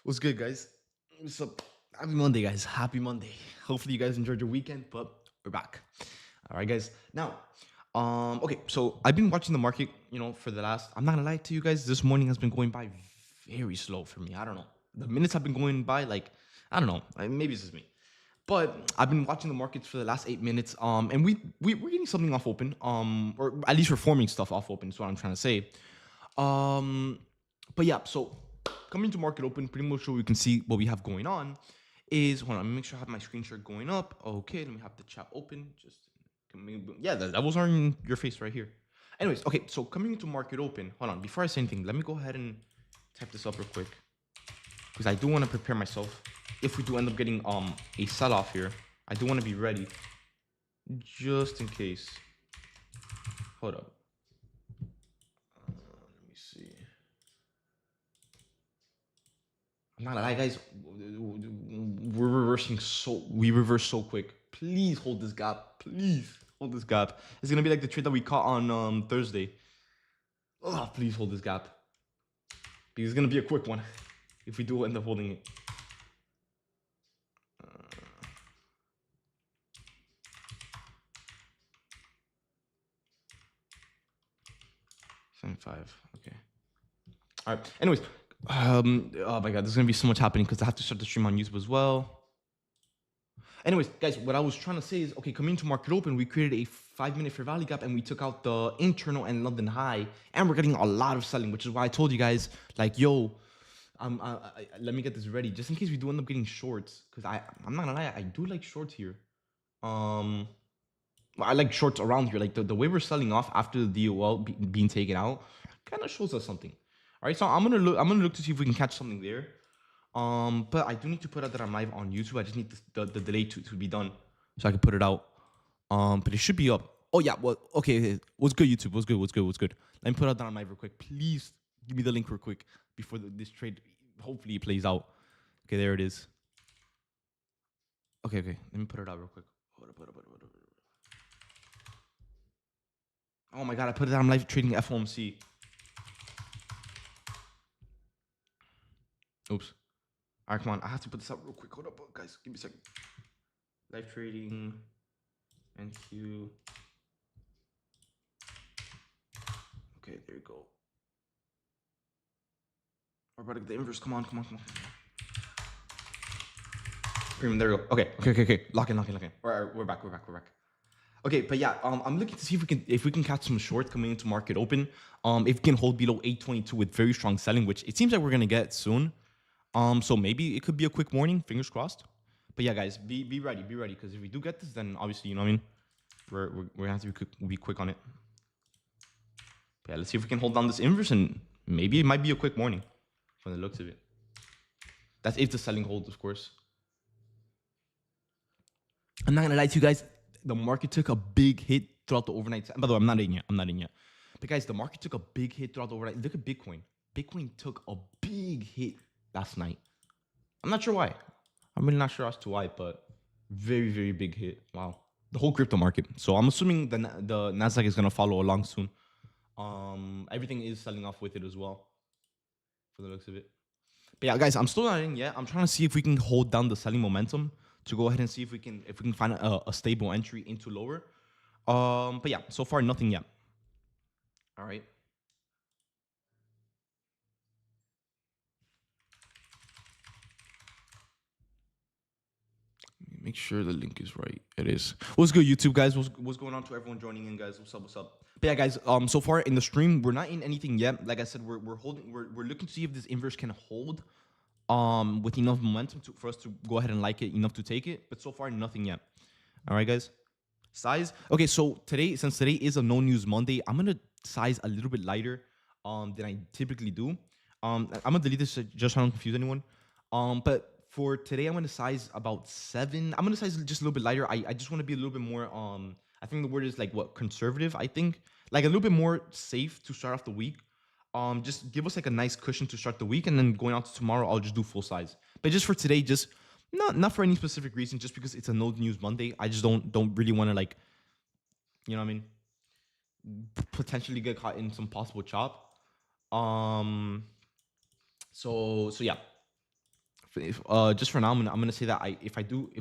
What's good, guys? What's up? Happy Monday, guys. Happy Monday. Hopefully, you guys enjoyed your weekend, but we're back. All right, guys. Now, okay, so I've been watching the market, for the last, I'm not gonna lie to you guys, this morning has been going by very slow for me. I don't know. The minutes have been going by like, I don't know. Maybe it's just me. But I've been watching the markets for the last 8 minutes, and we're getting something off open, or at least we're forming stuff off open. Is what I'm trying to say. Um, but yeah, so coming to market open, pretty much what we can see what we have going on is, hold on, let me make sure I have my screen share going up. Okay, let me have the chat open. Yeah, the levels are in your face right here. Anyways, okay, so coming into market open, hold on, before I say anything, let me go ahead and type this up real quick because I do want to prepare myself. If we do end up getting a sell off here, I do want to be ready just in case. Hold up. Let me see. I'm not gonna lie, guys. We reverse so quick. Please hold this gap. Please hold this gap. It's gonna be like the trade that we caught on Thursday. Oh, please hold this gap. Because it's gonna be a quick one if we do end up holding it. 75. Okay. All right. Anyways, oh my god, there's gonna be so much happening because I have to start the stream on YouTube as well. Anyways, guys, what I was trying to say is, okay, coming to market open, we created a 5-minute fair value gap and we took out the internal and London high, and we're getting a lot of selling, which is why I told you guys, like, yo, let me get this ready just in case we do end up getting shorts, because I'm not gonna lie, I do like shorts here. I like shorts around here. Like the way we're selling off after the DOL being taken out kind of shows us something. All right, so I'm gonna look to see if we can catch something there. But I do need to put out that I'm live on YouTube. I just need the delay to be done so I can put it out. But it should be up. Oh yeah, well, okay. What's good, YouTube? What's good? Let me put out that I'm live real quick. Please give me the link real quick before this trade hopefully plays out. Okay, there it is. Okay. Let me put it out real quick. Hold up. Oh my god, I put it out. I'm live trading FOMC. Oops. All right, come on. I have to put this up real quick. Hold up, guys. Give me a second. Live trading. NQ. Okay, there you go. We're about to get the inverse. Come on. Premium, there you go. Okay. Lock in. All right, we're back. Okay, but yeah, I'm looking to see if we can catch some short coming into market open. If we can hold below 822 with very strong selling, which it seems like we're gonna get soon. So maybe it could be a quick morning, fingers crossed. But yeah, guys, be ready, because if we do get this, then obviously, you know what I mean, we're gonna have to be quick on it. But yeah, let's see if we can hold down this inverse, and maybe it might be a quick morning from the looks of it. That's if the selling holds, of course. I'm not gonna lie to you guys, the market took a big hit throughout the overnight. By the way, I'm not in yet. But guys, the market took a big hit throughout the overnight. Look at Bitcoin. Bitcoin took a big hit last night. I'm not sure why. I'm really not sure as to why, but very, very big hit. Wow. The whole crypto market. So I'm assuming the Nasdaq is gonna follow along soon. Everything is selling off with it as well, for the looks of it. But yeah, guys, I'm still not in yet. I'm trying to see if we can hold down the selling momentum to go ahead and see if we can find a stable entry into lower. But yeah, so far nothing yet. All right. Make sure the link is right. It is. What's good, YouTube guys? What's going on to everyone joining in, guys? What's up? But yeah, guys. So far in the stream, we're not in anything yet. Like I said, we're holding. We're looking to see if this inverse can hold. With enough momentum for us to go ahead and like it enough to take it. But so far, nothing yet. All right, guys. Size. Okay, so since today is a no news Monday, I'm gonna size a little bit lighter than I typically do. I'm gonna delete this just so I don't confuse anyone. But for today, I'm gonna size about 7. I'm gonna size just a little bit lighter. I just want to be a little bit more I think the word is like what, conservative, I think. Like a little bit more safe to start off the week. Just give us like a nice cushion to start the week, and then going out to tomorrow, I'll just do full size. But just for today, just not for any specific reason, just because it's a no news Monday. I just don't really want to, like, you know what I mean, potentially get caught in some possible chop. So yeah. Just for now, I'm gonna say that if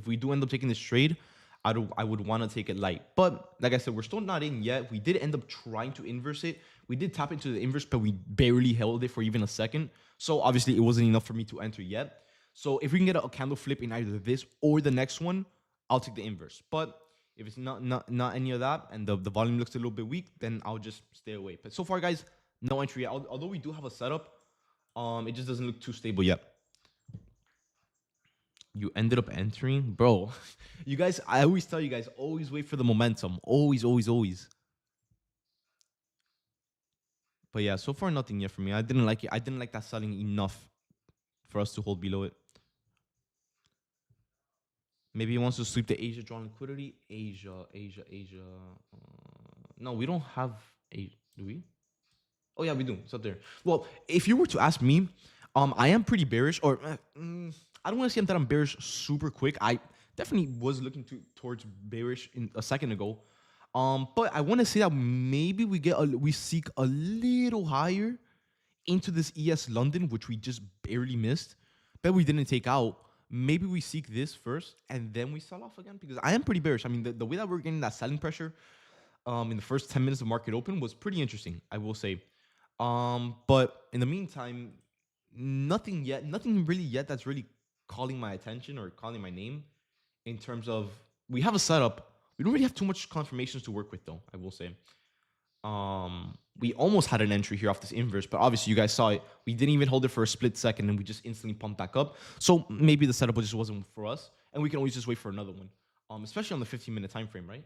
we do end up taking this trade, I would want to take it light. But like I said, we're still not in yet. We did end up trying to inverse it. We did tap into the inverse, but we barely held it for even a second. So obviously it wasn't enough for me to enter yet. So if we can get a candle flip in either this or the next one, I'll take the inverse. But if it's not any of that and the volume looks a little bit weak, then I'll just stay away. But so far, guys, no entry yet. Although we do have a setup, it just doesn't look too stable yet. You ended up entering, bro. You guys, I always tell you guys, always wait for the momentum. Always, always, always. But yeah, so far nothing yet for me. I didn't like it. I didn't like that selling enough for us to hold below it. Maybe he wants to sweep the Asia drawn liquidity. Asia. No, we don't have Asia. Do we? Oh yeah, we do. It's up there. Well, if you were to ask me, I am pretty bearish, or I don't want to say that I'm bearish super quick. I definitely was looking towards bearish in a second ago. But I want to say that maybe we seek a little higher into this ES London, which we just barely missed, but we didn't take out. Maybe we seek this first and then we sell off again, because I am pretty bearish. I mean, the way that we're getting that selling pressure in the first 10 minutes of market open was pretty interesting, I will say. But in the meantime, nothing really yet that's really calling my attention or calling my name in terms of, we have a setup. We don't really have too much confirmations to work with though, I will say. We almost had an entry here off this inverse, but obviously you guys saw it. We didn't even hold it for a split second and we just instantly pumped back up. So maybe the setup just wasn't for us, and we can always just wait for another one. Especially on the 15-minute time frame, right?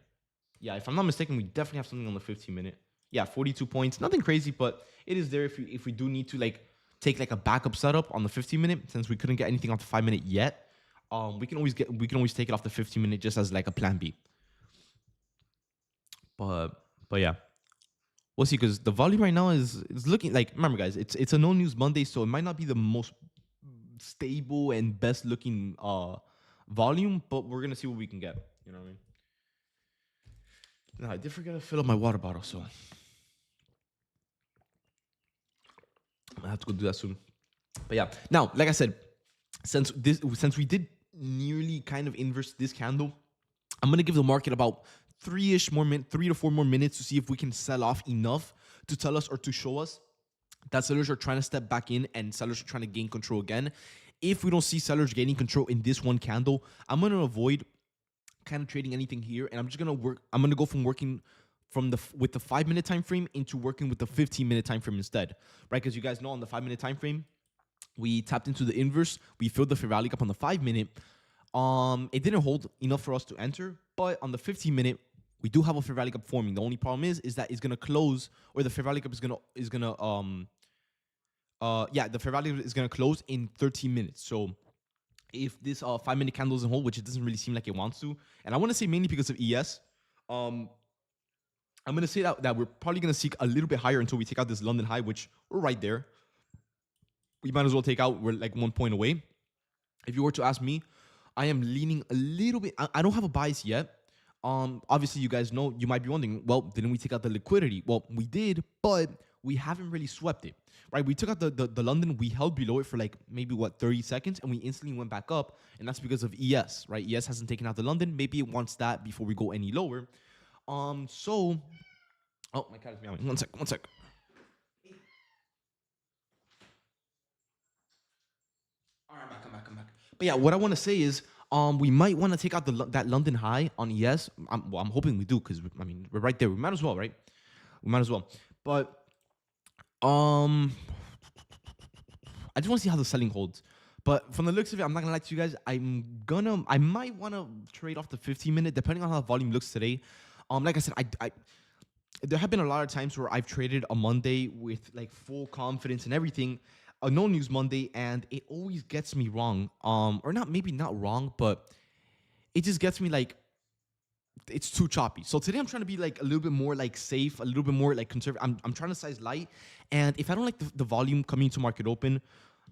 Yeah, if I'm not mistaken, we definitely have something on the 15-minute. Yeah, 42 points. Nothing crazy, but it is there if we do need to like take like a backup setup on the 15-minute, since we couldn't get anything off the 5-minute yet. We can always take it off the 15-minute just as like a plan B. But yeah. We'll see, because the volume right now is looking like, remember guys, it's a no news Monday, so it might not be the most stable and best looking volume, but we're gonna see what we can get. You know what I mean? Now, I did forget to fill up my water bottle, so I have to go do that soon. But yeah, now like I said, since we did nearly kind of inverse this candle, I'm gonna give the market about 3 to 4 more minutes to see if we can sell off enough to tell us or to show us that sellers are trying to step back in and sellers are trying to gain control again. If we don't see sellers gaining control in this one candle, I'm gonna avoid kind of trading anything here, and I'm just gonna work. I'm gonna go from working with the 5-minute time frame into working with the 15-minute time frame instead, right? Because you guys know on the 5-minute time frame, we tapped into the inverse. We filled the fair value gap on the 5-minute. It didn't hold enough for us to enter, but on the 15-minute, we do have a fair value gap forming. The only problem is that it's gonna close, or the fair value gap is gonna the fair value is gonna close in 13 minutes. So if this 5-minute candle doesn't hold, which it doesn't really seem like it wants to, and I want to say mainly because of ES, I'm gonna say that we're probably gonna seek a little bit higher until we take out this London high, which we're right there. We might as well take out. We're like 1 point away. If you were to ask me, I am leaning a little bit. I don't have a bias yet. Obviously, you guys know, you might be wondering, well, didn't we take out the liquidity? Well, we did, but we haven't really swept it, right? We took out the London, we held below it for like maybe 30 seconds, and we instantly went back up, and that's because of ES, right? ES hasn't taken out the London. Maybe it wants that before we go any lower. Oh, my cat is meowing. One sec. All right, I'm back. But yeah, what I want to say is, we might want to take out that London high on ES. I'm hoping we do, because I mean we're right there. We might as well, right? We might as well. But I just want to see how the selling holds. But from the looks of it, I'm not gonna lie to you guys. I might want to trade off the 15-minute, depending on how the volume looks today. Like I said, there have been a lot of times where I've traded a Monday with like full confidence and everything, a no news Monday, and it always gets me wrong. Or not wrong, but it just gets me like, it's too choppy. So today I'm trying to be like a little bit more like safe, a little bit more like conservative. I'm trying to size light, and if I don't like the volume coming into market open,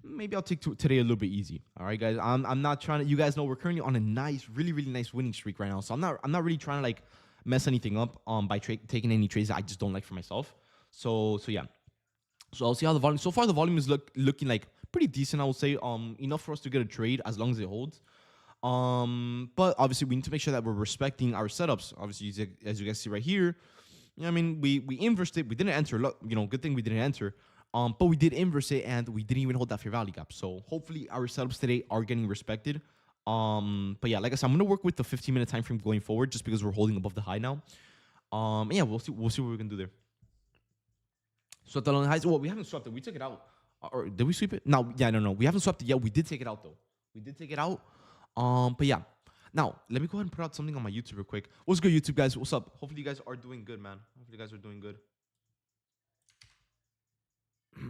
maybe I'll take today a little bit easy. All right, guys. I'm not trying to. You guys know we're currently on a nice, really nice winning streak right now. So I'm not really trying to like mess anything up by taking any trades that I just don't like for myself. So yeah. So I'll see how the volume. So far the volume is looking like pretty decent, I would say. Enough for us to get a trade as long as it holds. But obviously we need to make sure that we're respecting our setups. Obviously, as you guys see right here, I mean, we inversed it. We didn't enter. Look, good thing we didn't enter. But we did inverse it, and we didn't even hold that fair value gap. So hopefully our setups today are getting respected. But yeah, like I said, I'm gonna work with the 15-minute time frame going forward, just because we're holding above the high now. Yeah, we'll see. We'll see what we can do there. Swept that on the highs. Well, we haven't swept it. We took it out. Or did we sweep it? No, yeah, no. We haven't swept it yet. We did take it out though. We did take it out. But yeah. Now, let me go ahead and put out something on my YouTube real quick. What's good, YouTube guys? What's up? Hopefully you guys are doing good, man. Hopefully you guys are doing good. Let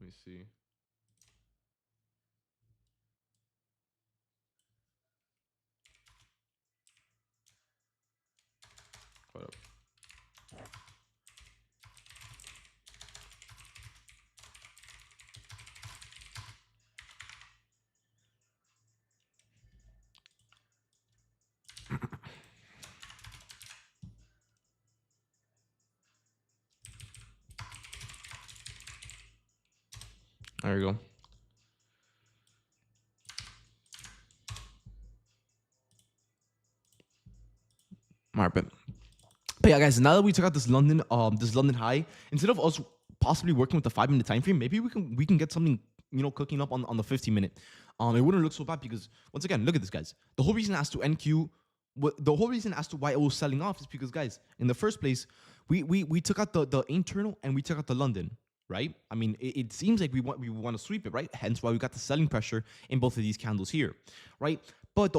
me see. Hold up. There we go. All right, but yeah, guys. Now that we took out this London high, instead of us possibly working with the 5-minute time frame, maybe we can get something cooking up on the 50-minute. It wouldn't look so bad because once again, look at this, guys. The whole reason as to NQ, the whole reason as to why it was selling off is because, guys, in the first place, we took out the internal and we took out the London. Right? I mean, it seems like we want to sweep it, right? Hence why we got the selling pressure in both of these candles here, right? But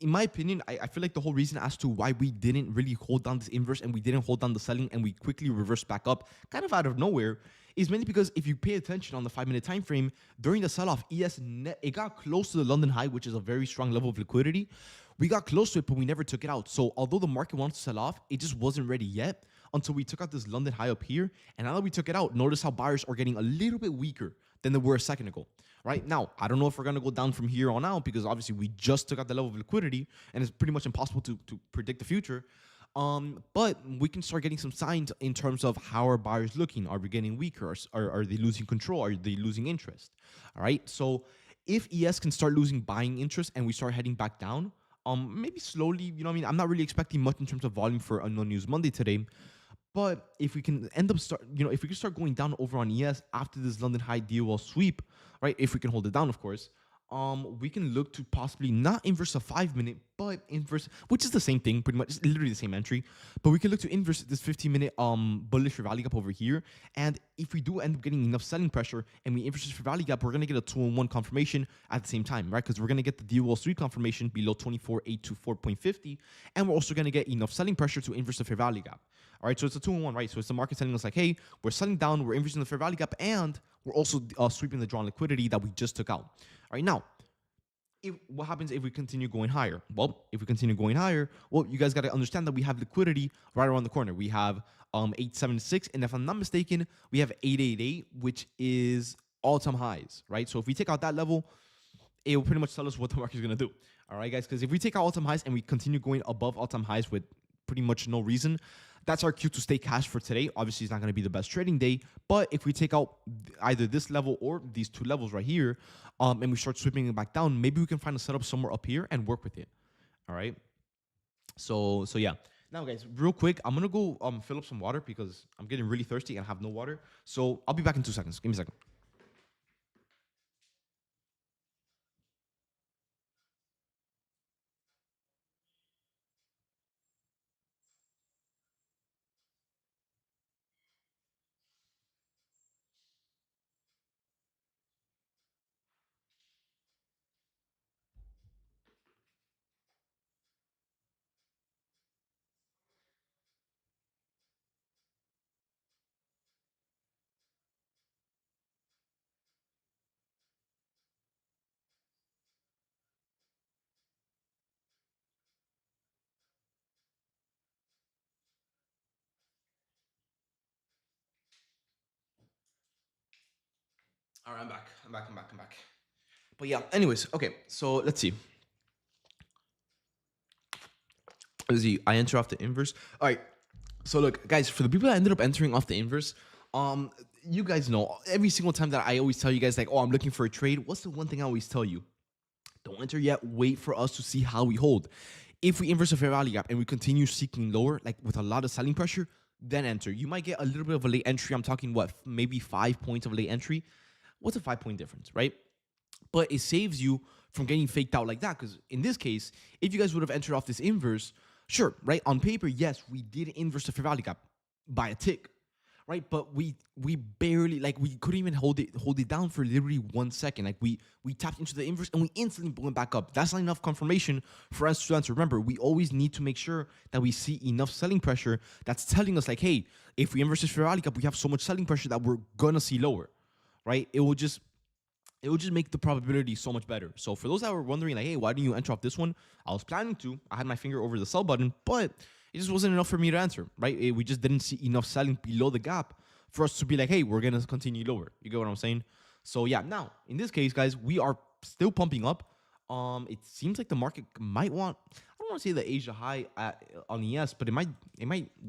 in my opinion, I feel like the whole reason as to why we didn't really hold down this inverse and we didn't hold down the selling and we quickly reversed back up kind of out of nowhere is mainly because if you pay attention on the 5-minute time frame, during the sell-off, it got close to the London high, which is a very strong level of liquidity. We got close to it, but we never took it out. So although the market wants to sell off, it just wasn't ready yet until we took out this London high up here. And now that we took it out, notice how buyers are getting a little bit weaker than they were a second ago. Right now, I don't know if we're going to go down from here on out because obviously we just took out the level of liquidity and it's pretty much impossible to predict the future. But we can start getting some signs in terms of how are buyers looking. Are we getting weaker? Are they losing control? Are they losing interest? All right. So if ES can start losing buying interest and we start heading back down, maybe slowly, what I mean? I'm not really expecting much in terms of volume for a No News Monday today. But if we can if we can start going down over on ES after this London high DOL sweep, right? If we can hold it down, of course, we can look to possibly not inverse a 5-minute, but inverse, which is the same thing, pretty much, it's literally the same entry. But we can look to inverse this 15-minute bullish for value gap over here. And if we do end up getting enough selling pressure and we inverse this for value gap, we're gonna get a 2-on-1 confirmation at the same time, right? Because we're gonna get the DOL sweep confirmation below 24,824.50, and we're also gonna get enough selling pressure to inverse the fair value gap. All right, so it's a 2-on-1, right? So it's the market telling us like, hey, we're selling down, we're inversing the fair value gap, and we're also sweeping the drawn liquidity that we just took out. All right, now, what happens if we continue going higher? Well, if we continue going higher, well, you guys got to understand that we have liquidity right around the corner. We have 876, and if I'm not mistaken, we have 888, which is all-time highs, right? So if we take out that level, it will pretty much tell us what the market is going to do. All right, guys, because if we take out all-time highs and we continue going above all-time highs with pretty much no reason, that's our cue to stay cash for today. Obviously, it's not going to be the best trading day, but if we take out either this level or these two levels right here, and we start sweeping it back down, maybe we can find a setup somewhere up here and work with it. All right. So yeah. Now, guys, real quick, I'm gonna go fill up some water because I'm getting really thirsty and I have no water. So I'll be back in 2 seconds. Give me a second. All right, I'm back. I'm back. But yeah, anyways, okay. So let's see. Let's see. I enter off the inverse. All right. So look, guys, for the people that ended up entering off the inverse, you guys know every single time that I always tell you guys like, oh, I'm looking for a trade. What's the one thing I always tell you? Don't enter yet. Wait for us to see how we hold. If we inverse a fair value gap and we continue seeking lower, like with a lot of selling pressure, then enter. You might get a little bit of a late entry. I'm talking what, maybe 5 points of late entry. What's a 5 point difference, right? But it saves you from getting faked out like that. Because in this case, if you guys would have entered off this inverse, sure, right? On paper, yes, we did inverse the fair value gap by a tick, right? But we barely, like, we couldn't even hold it down for literally 1 second. Like we tapped into the inverse and we instantly went back up. That's not enough confirmation for us to answer. Remember, we always need to make sure that we see enough selling pressure that's telling us like, hey, if we inverse this fair value gap, we have so much selling pressure that we're gonna see lower, right? It will just make the probability so much better. So for those that were wondering, like, hey, why didn't you enter off this one? I was planning to. I had my finger over the sell button, but it just wasn't enough for me to answer, right? We just didn't see enough selling below the gap for us to be like, hey, we're going to continue lower. You get what I'm saying? So yeah, now, in this case, guys, we are still pumping up. It seems like the market might want, I don't want to say the Asia high on ES, but it might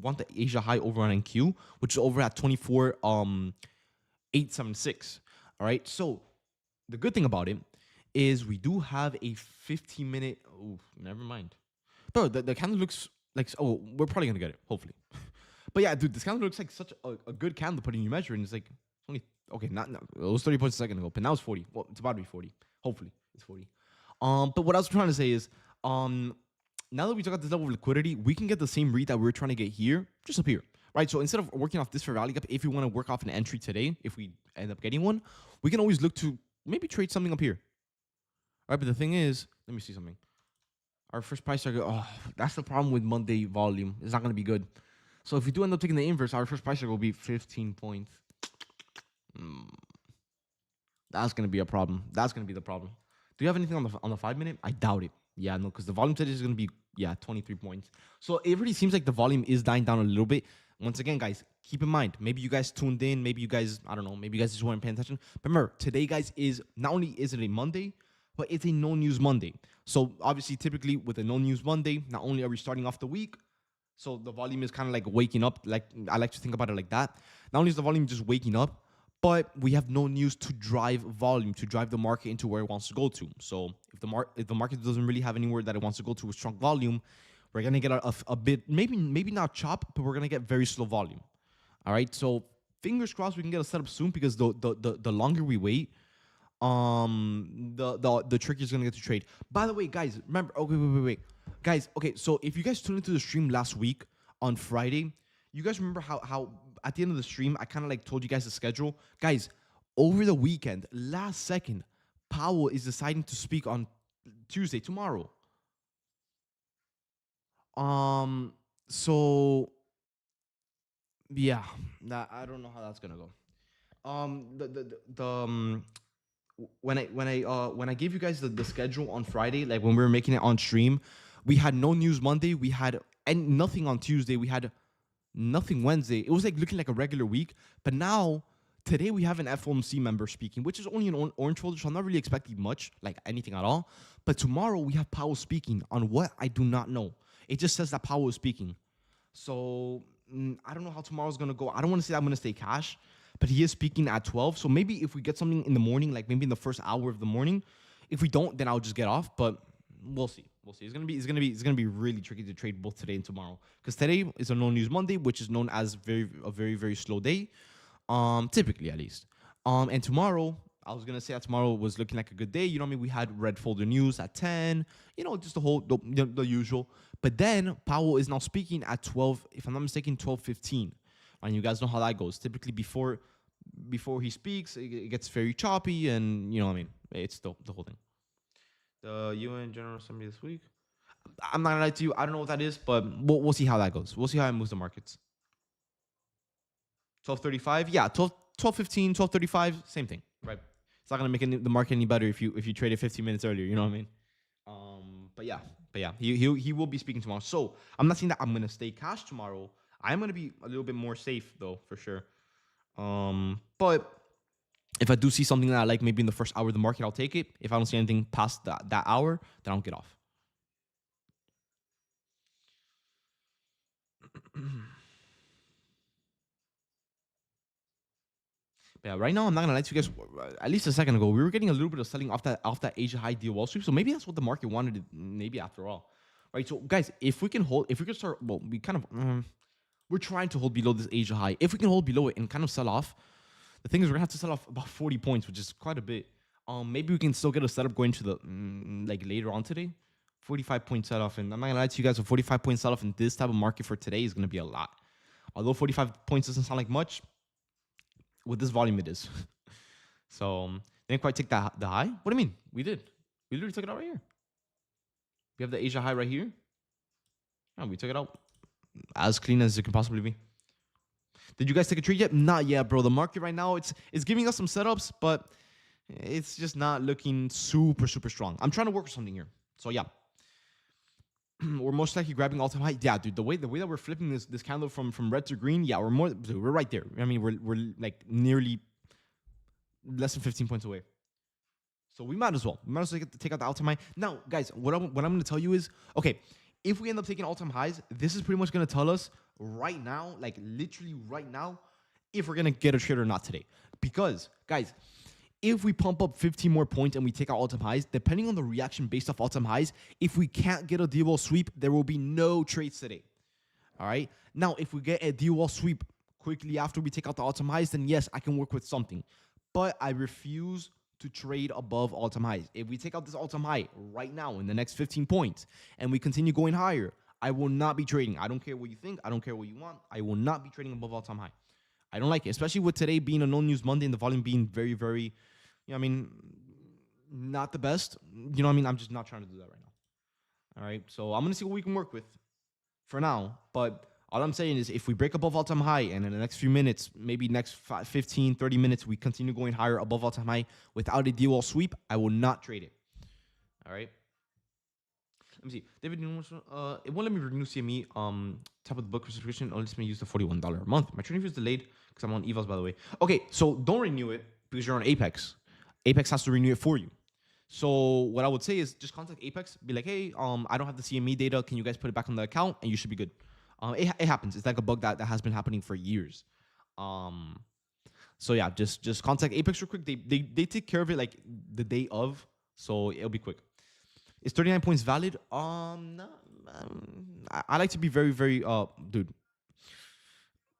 want the Asia high over on NQ, which is over at 24,876. All right. So the good thing about it is we do have a 15-minute. Oh, never mind. Bro, the candle looks like. Oh, we're probably gonna get it, hopefully. But yeah, dude, this candle looks like such a good candle. Putting you measure, and it's like it's only okay. Not it was 30 points a second ago, but now it's 40. Well, it's about to be 40. Hopefully, it's 40. But what I was trying to say is, now that we took out this level of liquidity, we can get the same read that we were trying to get here, just up here, right? So instead of working off this for value gap, if we want to work off an entry today, if we end up getting one, we can always look to maybe trade something up here. All right, but the thing is, let me see something. Our first price target, oh, that's the problem with Monday volume. It's not going to be good. So if we do end up taking the inverse, our first price target will be 15 points. That's going to be a problem. That's going to be the problem. Do you have anything on the 5 minute? I doubt it. Yeah, no, because the volume today is going to be, 23 points. So it really seems like the volume is dying down a little bit. Once again, guys, keep in mind, maybe you guys tuned in, maybe you guys, I don't know, maybe you guys just weren't paying attention. But remember, today, guys, is not only is it a Monday, but it's a no news Monday. So obviously, typically with a no news Monday, not only are we starting off the week, so the volume is kind of like waking up. Like I like to think about it like that. Not only is the volume just waking up, but we have no news to drive volume, to drive the market into where it wants to go to. So if the market doesn't really have anywhere that it wants to go to with strong volume, we're gonna get a bit, maybe not chop, but we're gonna get very slow volume. All right. So fingers crossed we can get a setup soon, because the longer we wait, the trickier is gonna get to trade. By the way, guys, remember, okay, wait. Guys, okay, so if you guys tuned into the stream last week on Friday, you guys remember how at the end of the stream I kind of like told you guys the schedule? Guys, over the weekend, last second, Powell is deciding to speak on Tuesday, tomorrow. Um, so yeah, I don't know how that's gonna go. When I gave you guys the schedule on Friday, like when we were making it on stream, we had no news Monday, we had and nothing on Tuesday, we had nothing Wednesday. It was like looking like a regular week. But now today we have an FOMC member speaking, which is only an orange folder, so I'm not really expecting much, like anything at all. But tomorrow we have Powell speaking on what I do not know. It just says that Powell is speaking. So I don't know how tomorrow's gonna go. I don't want to say I'm gonna stay cash, but he is speaking at 12. So maybe if we get something in the morning, like maybe in the first hour of the morning, if we don't, then I'll just get off. But we'll see. We'll see. It's gonna be really tricky to trade both today and tomorrow, because today is a no news Monday, which is known as a very slow day, typically at least. And tomorrow, I was gonna say that tomorrow was looking like a good day. You know what I mean? We had red folder news at 10. You know, just the usual. But then Powell is now speaking at 12. If I'm not mistaken, 12:15. And you guys know how that goes. Typically before he speaks, it gets very choppy, and you know what I mean. It's the whole thing. The UN General Assembly this week. I'm not gonna lie to you. I don't know what that is, but we'll see how that goes. We'll see how it moves the markets. 12:35. Yeah, 12:15, 12:35. Same thing, right? It's not gonna make the market any better if you trade it 15 minutes earlier. You know what I mean? But yeah, he will be speaking tomorrow. So I'm not saying that I'm gonna stay cash tomorrow. I'm gonna be a little bit more safe though, for sure. But if I do see something that I like, maybe in the first hour of the market, I'll take it. If I don't see anything past that hour, then I'll get off. Yeah, right now I'm not gonna lie to you guys. At least a second ago, we were getting a little bit of selling off that Asia high deal wall sweep. So maybe that's what the market wanted. Maybe after all, right? So guys, if we can hold, if we can start, well, we kind of we're trying to hold below this Asia high. If we can hold below it and kind of sell off, the thing is we're gonna have to sell off about 40 points, which is quite a bit. Maybe we can still get a setup going to the like later on today. 45-point sell off, and I'm not gonna lie to you guys. A 45-point sell off in this type of market for today is gonna be a lot. Although 45 points doesn't sound like much, with this volume it is. So didn't quite take the high. What do you mean? We did. We literally took it out right here. We have the Asia high right here. Yeah, we took it out as clean as it can possibly be. Did you guys take a trade yet? Not yet, bro. The market right now, it's giving us some setups, but it's just not looking super strong. I'm trying to work with something here. So yeah. We're most likely grabbing all-time high. Yeah, dude, the way that we're flipping this candle from red to green, yeah, we're right there. I mean, we're like nearly less than 15 points away. So we might as well. Take out the all-time high. Now, guys, what I'm going to tell you is, okay, if we end up taking all-time highs, this is pretty much going to tell us right now, like literally right now, if we're going to get a trade or not today. Because, guys, if we pump up 15 more points and we take out all-time highs, depending on the reaction based off all-time highs, if we can't get a D-wall sweep, there will be no trades today. All right? Now, if we get a D-wall sweep quickly after we take out the all-time highs, then yes, I can work with something. But I refuse to trade above all-time highs. If we take out this all-time high right now in the next 15 points and we continue going higher, I will not be trading. I don't care what you think. I don't care what you want. I will not be trading above all-time high. I don't like it, especially with today being a no-news Monday and the volume being very, very, you know, I mean, not the best. You know what I mean? I'm just not trying to do that right now. All right? So I'm going to see what we can work with for now. But all I'm saying is if we break above all-time high and in the next few minutes, maybe next 15, 30 minutes, we continue going higher above all-time high without a D-wall sweep, I will not trade it. All right? Let me see. David, it won't let me renew CME top of the book subscription. Or let me use the $41 a month. My trading fee is delayed because I'm on evals, by the way. Okay, so don't renew it because you're on Apex. Apex has to renew it for you. So what I would say is just contact Apex. Be like, hey, I don't have the CME data. Can you guys put it back on the account? And you should be good. It happens. It's like a bug that has been happening for years. So yeah, just contact Apex real quick. They take care of it like the day of, so it'll be quick. Is 39 points valid? No, I like to be very, very, dude.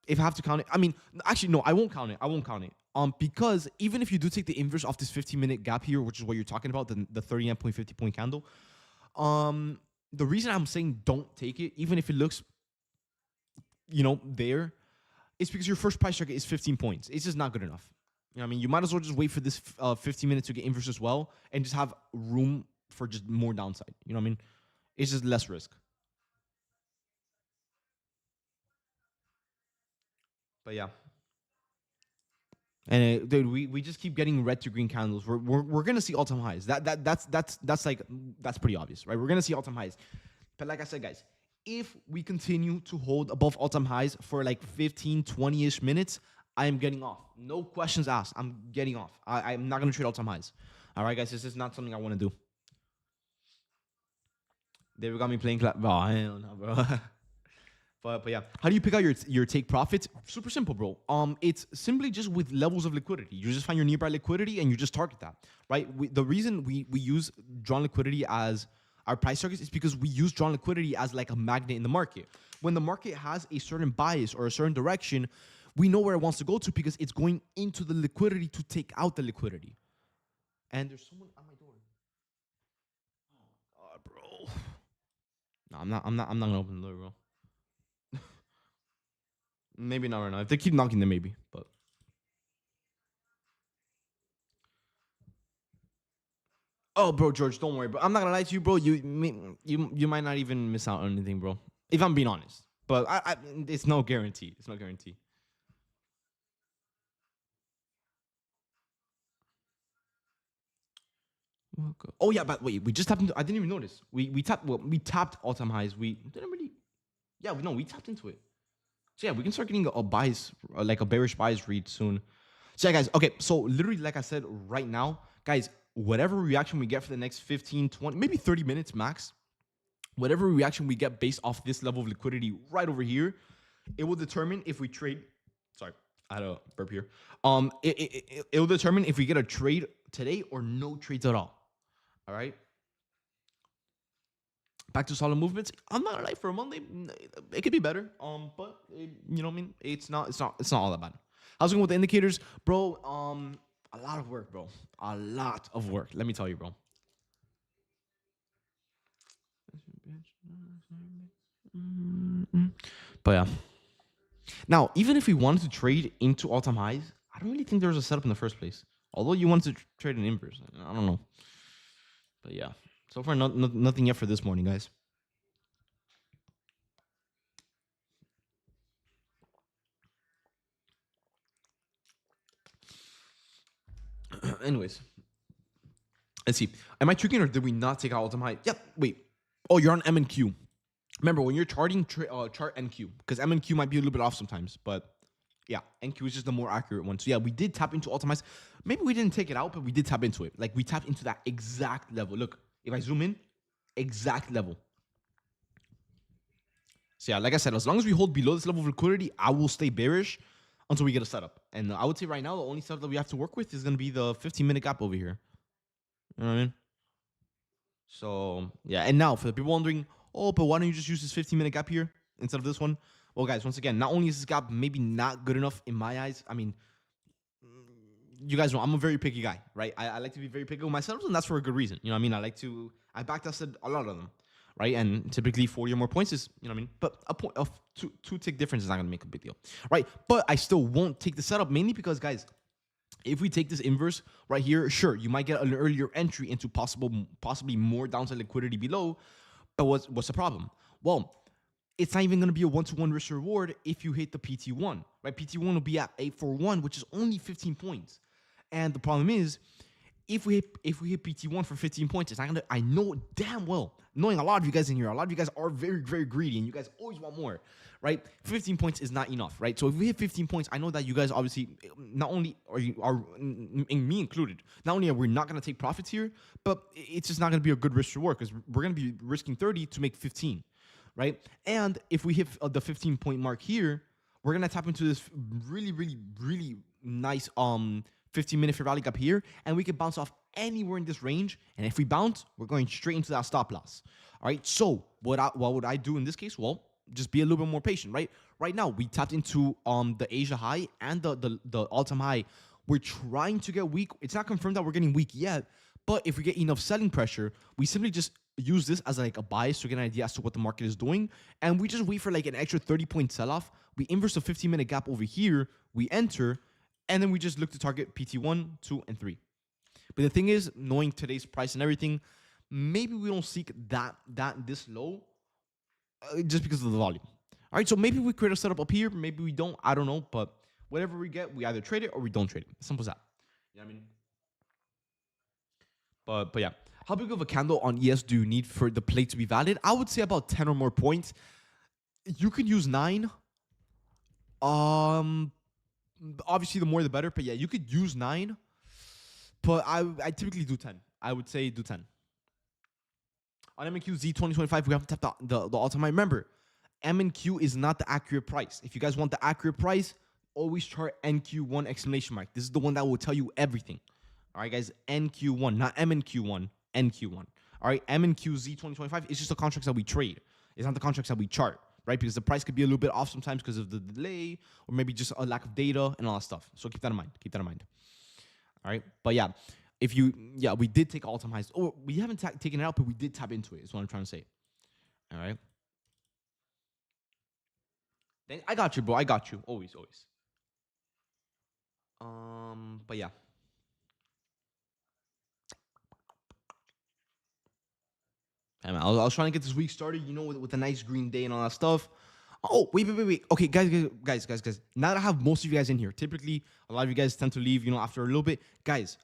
If I have to count it, I mean, actually, no, I won't count it. Because even if you do take the inverse off this 15-minute gap here, which is what you're talking about, the 39.50-point candle, the reason I'm saying don't take it, even if it looks, you know, there, is because your first price target is 15 points. It's just not good enough. You know what I mean? You might as well just wait for this 15 minutes to get inverse as well and just have room for just more downside. You know what I mean? It's just less risk. But yeah. And dude, we just keep getting red to green candles. We're gonna see all-time highs. That's like that's pretty obvious, right? We're gonna see all-time highs. But like I said, guys, if we continue to hold above all-time highs for like 15, 20-ish minutes, I am getting off. No questions asked. I'm getting off. I'm not gonna trade all-time highs. All right, guys, this is not something I want to do. They got me playing clap. Oh, hell no, bro. But yeah, how do you pick out your take profits? Super simple, bro. It's simply just with levels of liquidity. You just find your nearby liquidity and you just target that, right? The reason we use drawn liquidity as our price targets is because we use drawn liquidity as like a magnet in the market. When the market has a certain bias or a certain direction, we know where it wants to go to because it's going into the liquidity to take out the liquidity. And there's someone at my door. Oh God, bro. No, I'm not gonna open the door, bro. Maybe not right now. If they keep knocking, then maybe. But oh, bro, George, don't worry, bro. I'm not gonna lie to you, bro. You might not even miss out on anything, bro. If I'm being honest, but it's no guarantee. It's no guarantee. Oh yeah, but wait, we just tapped into. I didn't even notice. We tapped. Well, we tapped all time highs. We didn't really. Yeah, we tapped into it. So yeah, we can start getting a bias, like a bearish bias read soon. So yeah, guys. Okay, so literally, like I said, right now, guys, whatever reaction we get for the next 15, 20, maybe 30 minutes max, whatever reaction we get based off this level of liquidity right over here, it will determine if we trade. Sorry, I had a burp here. It'll determine if we get a trade today or no trades at all. All right. Back to solid movements. I'm not like for a Monday. It could be better. But you know what I mean. It's not all that bad. How's it going with the indicators, bro? A lot of work, bro. A lot of work. Let me tell you, bro. But yeah. Now, even if we wanted to trade into all-time highs, I don't really think there was a setup in the first place. Although you wanted to trade an inverse, I don't know. But yeah, so far nothing yet for this morning, guys. Anyways, let's see. Am I tricking or did we not take out all-time high? Yep. Wait. Oh, you're on M and Q. Remember when you're charting, chart NQ because M and Q might be a little bit off sometimes, but yeah, NQ is just the more accurate one. So yeah, we did tap into all-time highs. Maybe we didn't take it out, but we did tap into it. Like we tapped into that exact level. Look, if I zoom in, exact level. So yeah, like I said, as long as we hold below this level of liquidity, I will stay bearish until we get a setup. And I would say right now, the only setup that we have to work with is going to be the 15-minute gap over here. You know what I mean? So yeah, and now for the people wondering, oh, but why don't you just use this 15-minute gap here instead of this one? Well, guys, once again, not only is this gap maybe not good enough in my eyes, I mean, you guys know I'm a very picky guy, right? I like to be very picky with myself, and that's for a good reason. You know what I mean? I backtested a lot of them, right? And typically 40 or more points is, you know what I mean? But a point of two tick difference is not gonna make a big deal, right? But I still won't take the setup mainly because, guys, if we take this inverse right here, sure, you might get an earlier entry into possibly more downside liquidity below. But what's the problem? Well, it's not even going to be a one-to-one risk reward if you hit the PT1, right? PT1 will be at 841, which is only 15 points. And the problem is, if we hit PT1 for 15 points, it's not gonna. I know damn well, knowing a lot of you guys in here, a lot of you guys are very, very greedy, and you guys always want more, right? 15 points is not enough, right? So if we hit 15 points, I know that you guys obviously not only are me included, not only are we not gonna take profits here, but it's just not gonna be a good risk reward because we're gonna be risking 30 to make 15, right? And if we hit the 15-point mark here, we're gonna tap into this really, really, really nice 15-minute fair value gap here, and we can bounce off anywhere in this range. And if we bounce, we're going straight into that stop loss. All right. So what would I do in this case? Well, just be a little bit more patient, right? Right now, we tapped into the Asia high and the all-time high. We're trying to get weak. It's not confirmed that we're getting weak yet, but if we get enough selling pressure, we simply just use this as like a bias to get an idea as to what the market is doing, and we just wait for like an extra 30-point sell-off. We inverse the 15-minute gap over here. We enter. And then we just look to target PT1, 2, and 3. But the thing is, knowing today's price and everything, maybe we don't seek this low just because of the volume. All right, so maybe we create a setup up here. Maybe we don't. I don't know. But whatever we get, we either trade it or we don't trade it. Simple as that. You know what I mean? But yeah. How big of a candle on ES do you need for the play to be valid? I would say about 10 or more points. You could use 9. Obviously, the more the better. But yeah, you could use 9. But I typically do 10. I would say do 10. On MNQZ 2025, we have to tap the all-time high. Remember, MNQ is not the accurate price. If you guys want the accurate price, always chart NQ1 exclamation mark. This is the one that will tell you everything. All right, guys, NQ1, not MNQ1, NQ1. All right, MNQZ 2025 is just the contracts that we trade. It's not the contracts that we chart, right? Because the price could be a little bit off sometimes because of the delay or maybe just a lack of data and all that stuff. So keep that in mind. Keep that in mind. All right, but yeah, we did take all-time highs. Oh, we haven't taken it out, but we did tap into it. Is what I'm trying to say. All right. Then I got you, bro. I got you. Always. But yeah. Hey, man, I was trying to get this week started, with a nice green day and all that stuff. Oh, wait. Okay, guys. Now that I have most of you guys in here, typically a lot of you guys tend to leave, after a little bit. Guys,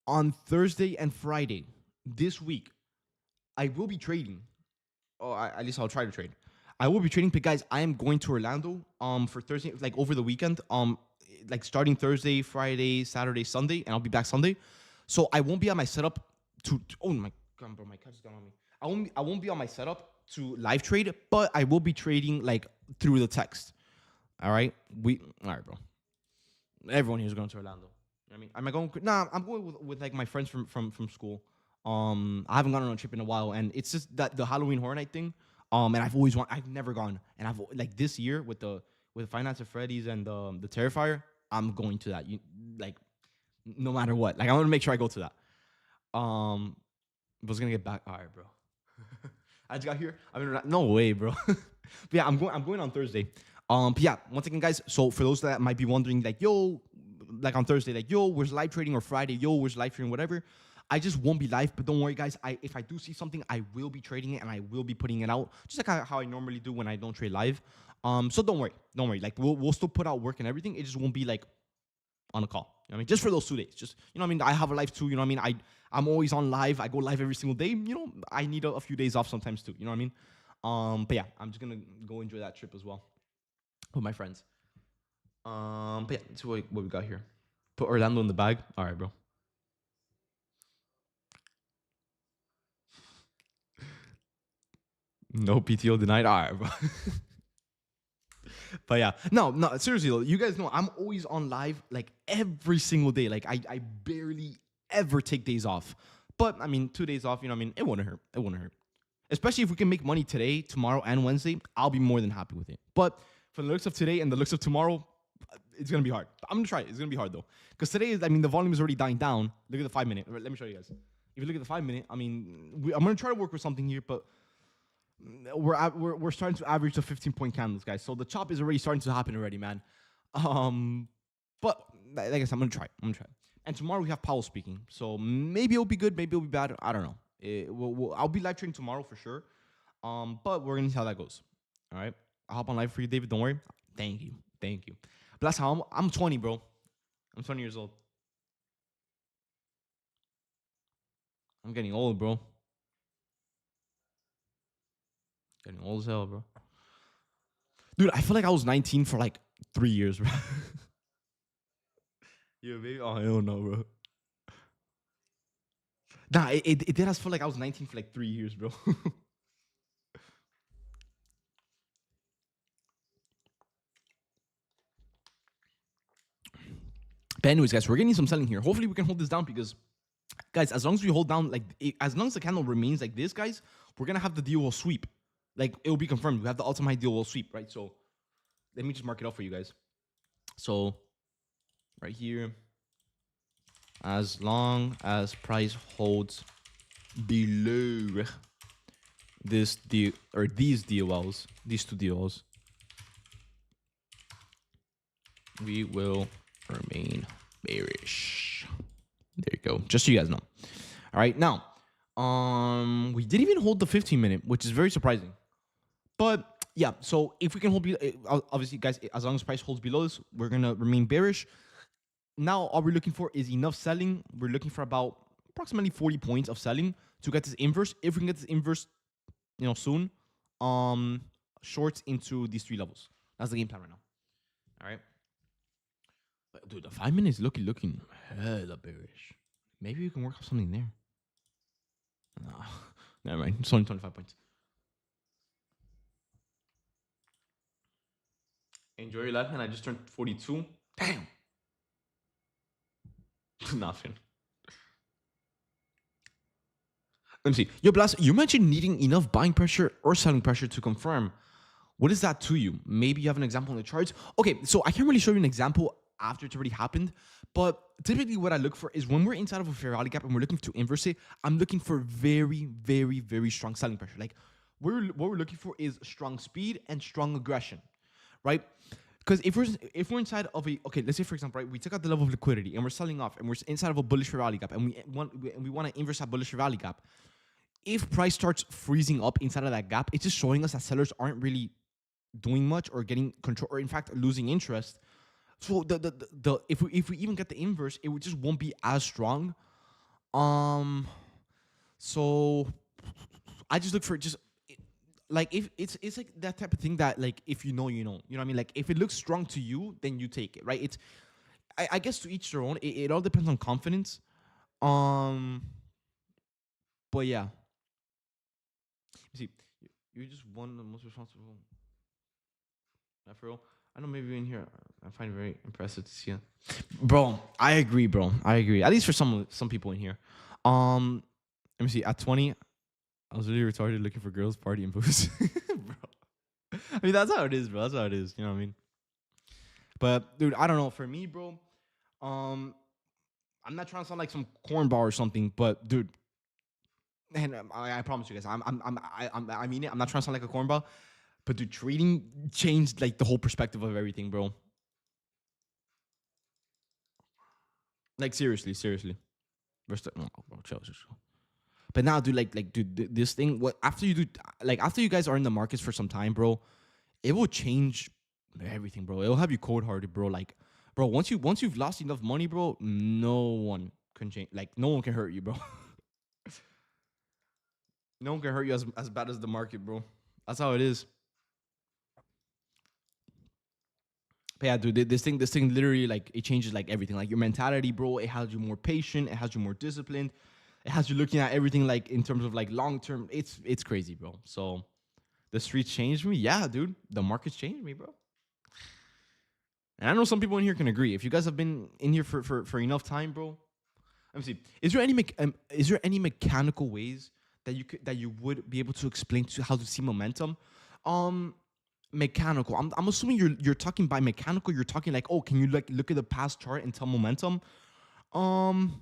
on Thursday and Friday this week, I will be trading. Oh, at least I'll try to trade. I will be trading, but guys, I am going to Orlando for Thursday, like over the weekend. Like starting Thursday, Friday, Saturday, Sunday, and I'll be back Sunday. So I won't be on my setup oh my god, bro, my cat's gone on me. I won't be on my setup to live trade, but I will be trading like through the text. All right, all right, bro. Everyone here is going to Orlando. You know what I mean, am I going? Nah, I'm going with like my friends from school. I haven't gone on a trip in a while, and it's just that the Halloween Horror Night thing. And I've never gone, and I've like this year with Finance of Freddy's and the Terrifier, I'm going to that. Like no matter what, like I want to make sure I go to that. Um, was gonna get back. All right, bro. I just got here. I mean, no way, bro. But yeah, I'm going on Thursday. But yeah, once again, guys. So for those that might be wondering, like, yo, like on Thursday, like, yo, where's live trading, or Friday, yo, where's live trading, whatever. I just won't be live, but don't worry, guys. If I do see something, I will be trading it and I will be putting it out, just like how I normally do when I don't trade live. So don't worry. Like we'll still put out work and everything. It just won't be like on a call. You know what I mean? Just for those 2 days. Just, you know what I mean? I have a life too. You know what I mean? I'm always on live. I go live every single day. You know, I need a few days off sometimes too. You know what I mean? But yeah, I'm just gonna go enjoy that trip as well with my friends. But yeah, let's see what we got here. Put Orlando in the bag. All right, bro. No PTO denied. All right, bro. But yeah, no, seriously though, you guys know I'm always on live like every single day. Like I barely ever take days off. But I mean, 2 days off, you know what I mean? It wouldn't hurt. It wouldn't hurt. Especially if we can make money today, tomorrow, and Wednesday, I'll be more than happy with it. But for the looks of today and the looks of tomorrow, it's gonna be hard. I'm gonna try it. It's gonna be hard though, because today is. I mean, the volume is already dying down. Look at the 5 minute. Let me show you guys. If you look at the 5 minute, I mean, I'm gonna try to work with something here, but we're starting to average the 15-point candles, guys. So the chop is already starting to happen already, man. Um, but like I said, I'm gonna try. And tomorrow we have Powell speaking, so maybe it'll be good, maybe it'll be bad. I don't know. I'll be live trading tomorrow for sure. But we're gonna see how that goes. All right. I'll hop on live for you, David. Don't worry. Thank you. But that's how I'm 20, bro. I'm 20 years old. I'm getting old, bro. Getting old as hell, bro. Dude, I feel like I was 19 for like 3 years, bro. Yeah, baby. Oh, hell no, bro. Nah, it did us feel like I was 19 for like 3 years, bro. But anyways, guys, we're getting some selling here. Hopefully, we can hold this down because, guys, as long as we hold down, like, as long as the candle remains like this, guys, we're gonna have the deal will sweep. Like, it will be confirmed. We have the ultimate deal will sweep, right? So, let me just mark it up for you guys. So, right here, as long as price holds below this deal or these DOLs, these two DOLs, we will remain bearish. There you go. Just so you guys know. All right, now, we didn't even hold the 15-minute, which is very surprising. But yeah, so if we can hold, obviously, guys, as long as price holds below this, we're gonna remain bearish. Now, all we're looking for is enough selling. We're looking for about approximately 40 points of selling to get this inverse. If we can get this inverse, you know, soon, shorts into these three levels. That's the game plan right now. All right. But dude, the 5 minute is looking hella bearish. Maybe we can work off something there. No, never mind. It's only 25 points. Enjoy your life, man. I just turned 42. Damn. Nothing. Let me see. Yo, Blas, you mentioned needing enough buying pressure or selling pressure to confirm. What is that to you? Maybe you have an example in the charts. Okay, so I can't really show you an example after it's already happened, but typically what I look for is when we're inside of a fair value gap and we're looking to inverse it, I'm looking for very, very, very strong selling pressure. Like what we're looking for is strong speed and strong aggression, right? Because if we're inside of a, okay, let's say for example, right, we took out the level of liquidity and we're selling off and we're inside of a bullish fair value gap and we want to inverse that bullish fair value gap. If price starts freezing up inside of that gap, it's just showing us that sellers aren't really doing much or getting control, or in fact losing interest. So the if we even get the inverse, it just won't be as strong. So I just look for just like if it's like that type of thing that like if you know you know what I mean. Like if it looks strong to you, then you take it, right? It's I guess to each their own. It all depends on confidence. Um, but yeah, you see, you're just one of the most responsible. Not for real. I know maybe in here. I find it very impressive to see it. Bro, I agree, bro. I agree. At least for some people in here. Let me see. At 20, I was really retarded looking for girls, party, and booze. Bro. I mean, that's how it is, bro. That's how it is. You know what I mean? But dude, I don't know. For me, bro, um, I'm not trying to sound like some cornball or something, but dude, and I promise you guys, I mean it. I'm not trying to sound like a cornball, but dude, trading changed like the whole perspective of everything, bro. Like seriously, seriously. No, bro, chill, chill, chill. But now, dude, dude, this thing. What after you do, like, after you guys are in the markets for some time, bro, it will change everything, bro. It'll have you cold hearted, bro. Like, bro, once you've lost enough money, bro, no one can change. Like, no one can hurt you, bro. No one can hurt you as bad as the market, bro. That's how it is. But yeah, dude, this thing literally, like, it changes like everything. Like your mentality, bro. It has you more patient. It has you more disciplined. It has you looking at everything like in terms of like long term. It's crazy, bro. So the streets changed me. Yeah, dude. The markets changed me, bro. And I know some people in here can agree. If you guys have been in here for enough time, bro. Let me see. Is there any mechanical ways that you would be able to explain to how to see momentum? Um, Mechanical. I'm assuming you're talking by mechanical. You're talking like, oh, can you like look at the past chart and tell momentum? Um,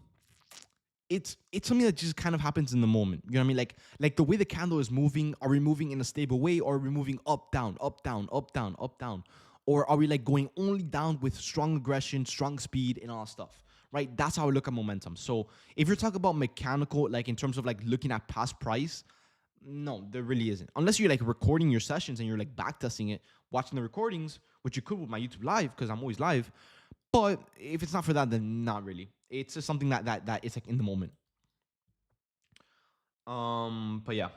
it's something that just kind of happens in the moment. You know what I mean? Like the way the candle is moving. Are we moving in a stable way, or are we moving up, down, up, down, up, down, up, down? Or are we like going only down with strong aggression, strong speed, and all that stuff? Right? That's how I look at momentum. So if you're talking about mechanical, like in terms of like looking at past price, no, there really isn't. Unless you're like recording your sessions and you're like backtesting it, watching the recordings, which you could with my YouTube live because I'm always live. But if it's not for that, then not really. It's just something that it's like in the moment. But yeah,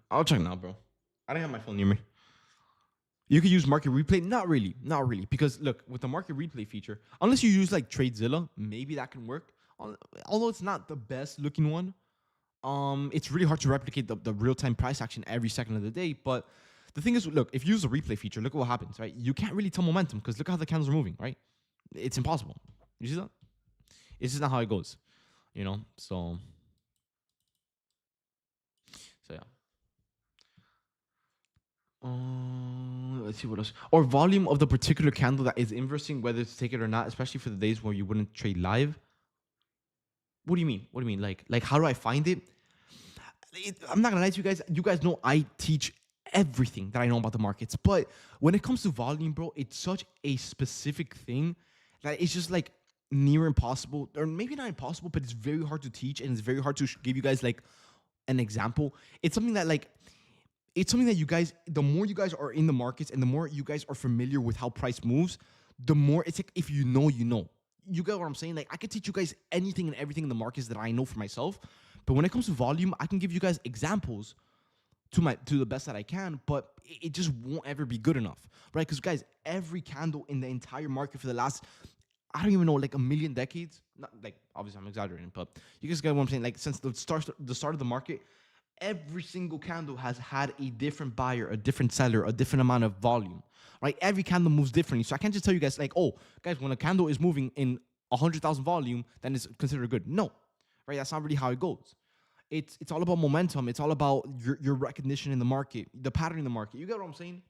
I'll check now, bro. I don't have my phone near me. You could use market replay. Not really, not really, because look, with the market replay feature, unless you use like TradeZilla, maybe that can work. Although it's not the best looking one, it's really hard to replicate the real time price action every second of the day. But the thing is, look, if you use the replay feature, look at what happens, right? You can't really tell momentum because look how the candles are moving, right? It's impossible. You see that? It's just not how it goes, you know. So yeah. Let's see what else. Or volume of the particular candle that is inversing, whether to take it or not, especially for the days where you wouldn't trade live. What do you mean? What do you mean? Like how do I find it? I'm not gonna lie to you guys. You guys know I teach everything that I know about the markets, but when it comes to volume, bro, it's such a specific thing that it's just like near impossible, or maybe not impossible, but it's very hard to teach and it's very hard to give you guys like an example. It's something that like it's something that you guys, the more you guys are in the markets and the more you guys are familiar with how price moves, the more it's like if you know, you know. You get what I'm saying? Like I could teach you guys anything and everything in the markets that I know for myself, but when it comes to volume, I can give you guys examples to the best that I can, but it just won't ever be good enough, right? Because guys, every candle in the entire market for the last, I don't even know, like a million decades. Not like obviously I'm exaggerating, but you guys get what I'm saying. Like since the start of the market, every single candle has had a different buyer, a different seller, a different amount of volume, right? Every candle moves differently. So I can't just tell you guys like, oh, guys, when a candle is moving in 100,000 volume, then it's considered good. No, right? That's not really how it goes. It's all about momentum. It's all about your recognition in the market, the pattern in the market. You get what I'm saying?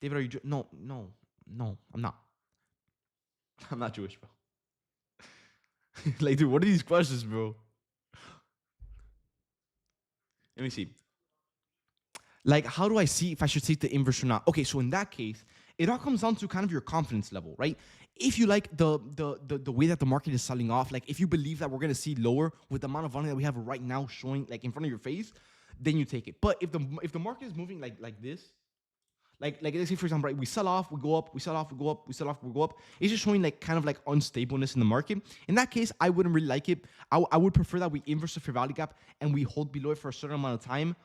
David, are you? No, no, no. I'm not. I'm not Jewish, bro. Like, dude, what are these questions, bro? Let me see. Like, how do I see if I should take the inverse or not? Okay, so in that case, it all comes down to kind of your confidence level, right? If you like the way that the market is selling off, like if you believe that we're gonna see lower with the amount of volume that we have right now showing like in front of your face, then you take it. But if the market is moving like this, like let's say for example, right, we sell off, we go up, we sell off, we go up, we sell off, we go up. It's just showing like kind of like unstableness in the market. In that case, I wouldn't really like it. I would prefer that we inverse the fair value gap and we hold below it for a certain amount of time.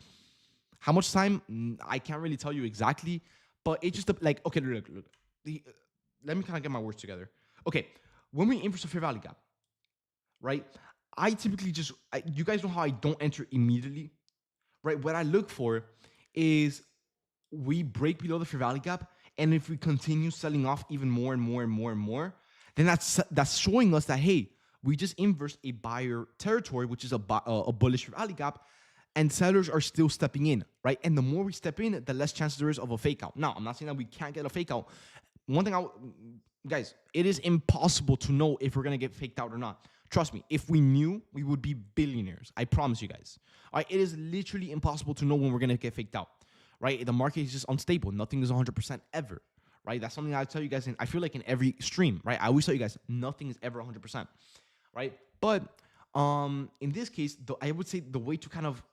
How much time? I can't really tell you exactly, but it just like okay, look. Let me kind of get my words together. Okay, when we inverse the fair value gap, right? I typically you guys know how I don't enter immediately, right? What I look for is we break below the fair value gap, and if we continue selling off even more and more and more and more, then that's showing us that hey, we just inversed a buyer territory, which is a bullish fair value gap, and sellers are still stepping in, right? And the more we step in, the less chance there is of a fake out. Now, I'm not saying that we can't get a fake out. One thing guys, it is impossible to know if we're gonna get faked out or not. Trust me, if we knew, we would be billionaires. I promise you guys. All right, it is literally impossible to know when we're gonna get faked out, right? The market is just unstable. Nothing is 100% ever, right? That's something I tell you guys, and I feel like in every stream, right? I always tell you guys, nothing is ever 100%, right? But in this case, I would say the way to kind of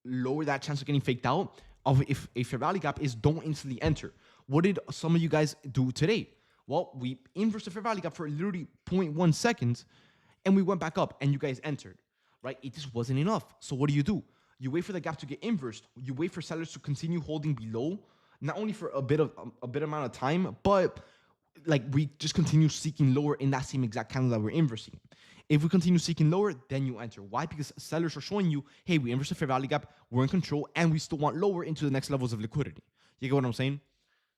lower that chance of getting faked out of if a fair value gap is don't instantly enter. What did some of you guys do today? Well, we inversed the fair value gap for literally zero point 0.1 seconds, and we went back up, and you guys entered, right? It just wasn't enough. So what do? You wait for the gap to get inversed. You wait for sellers to continue holding below, not only for a bit amount of time, but like we just continue seeking lower in that same exact candle that we're inversing. If we continue seeking lower, then you enter. Why? Because sellers are showing you, hey, we inversed the fair value gap, we're in control, and we still want lower into the next levels of liquidity. You get what I'm saying?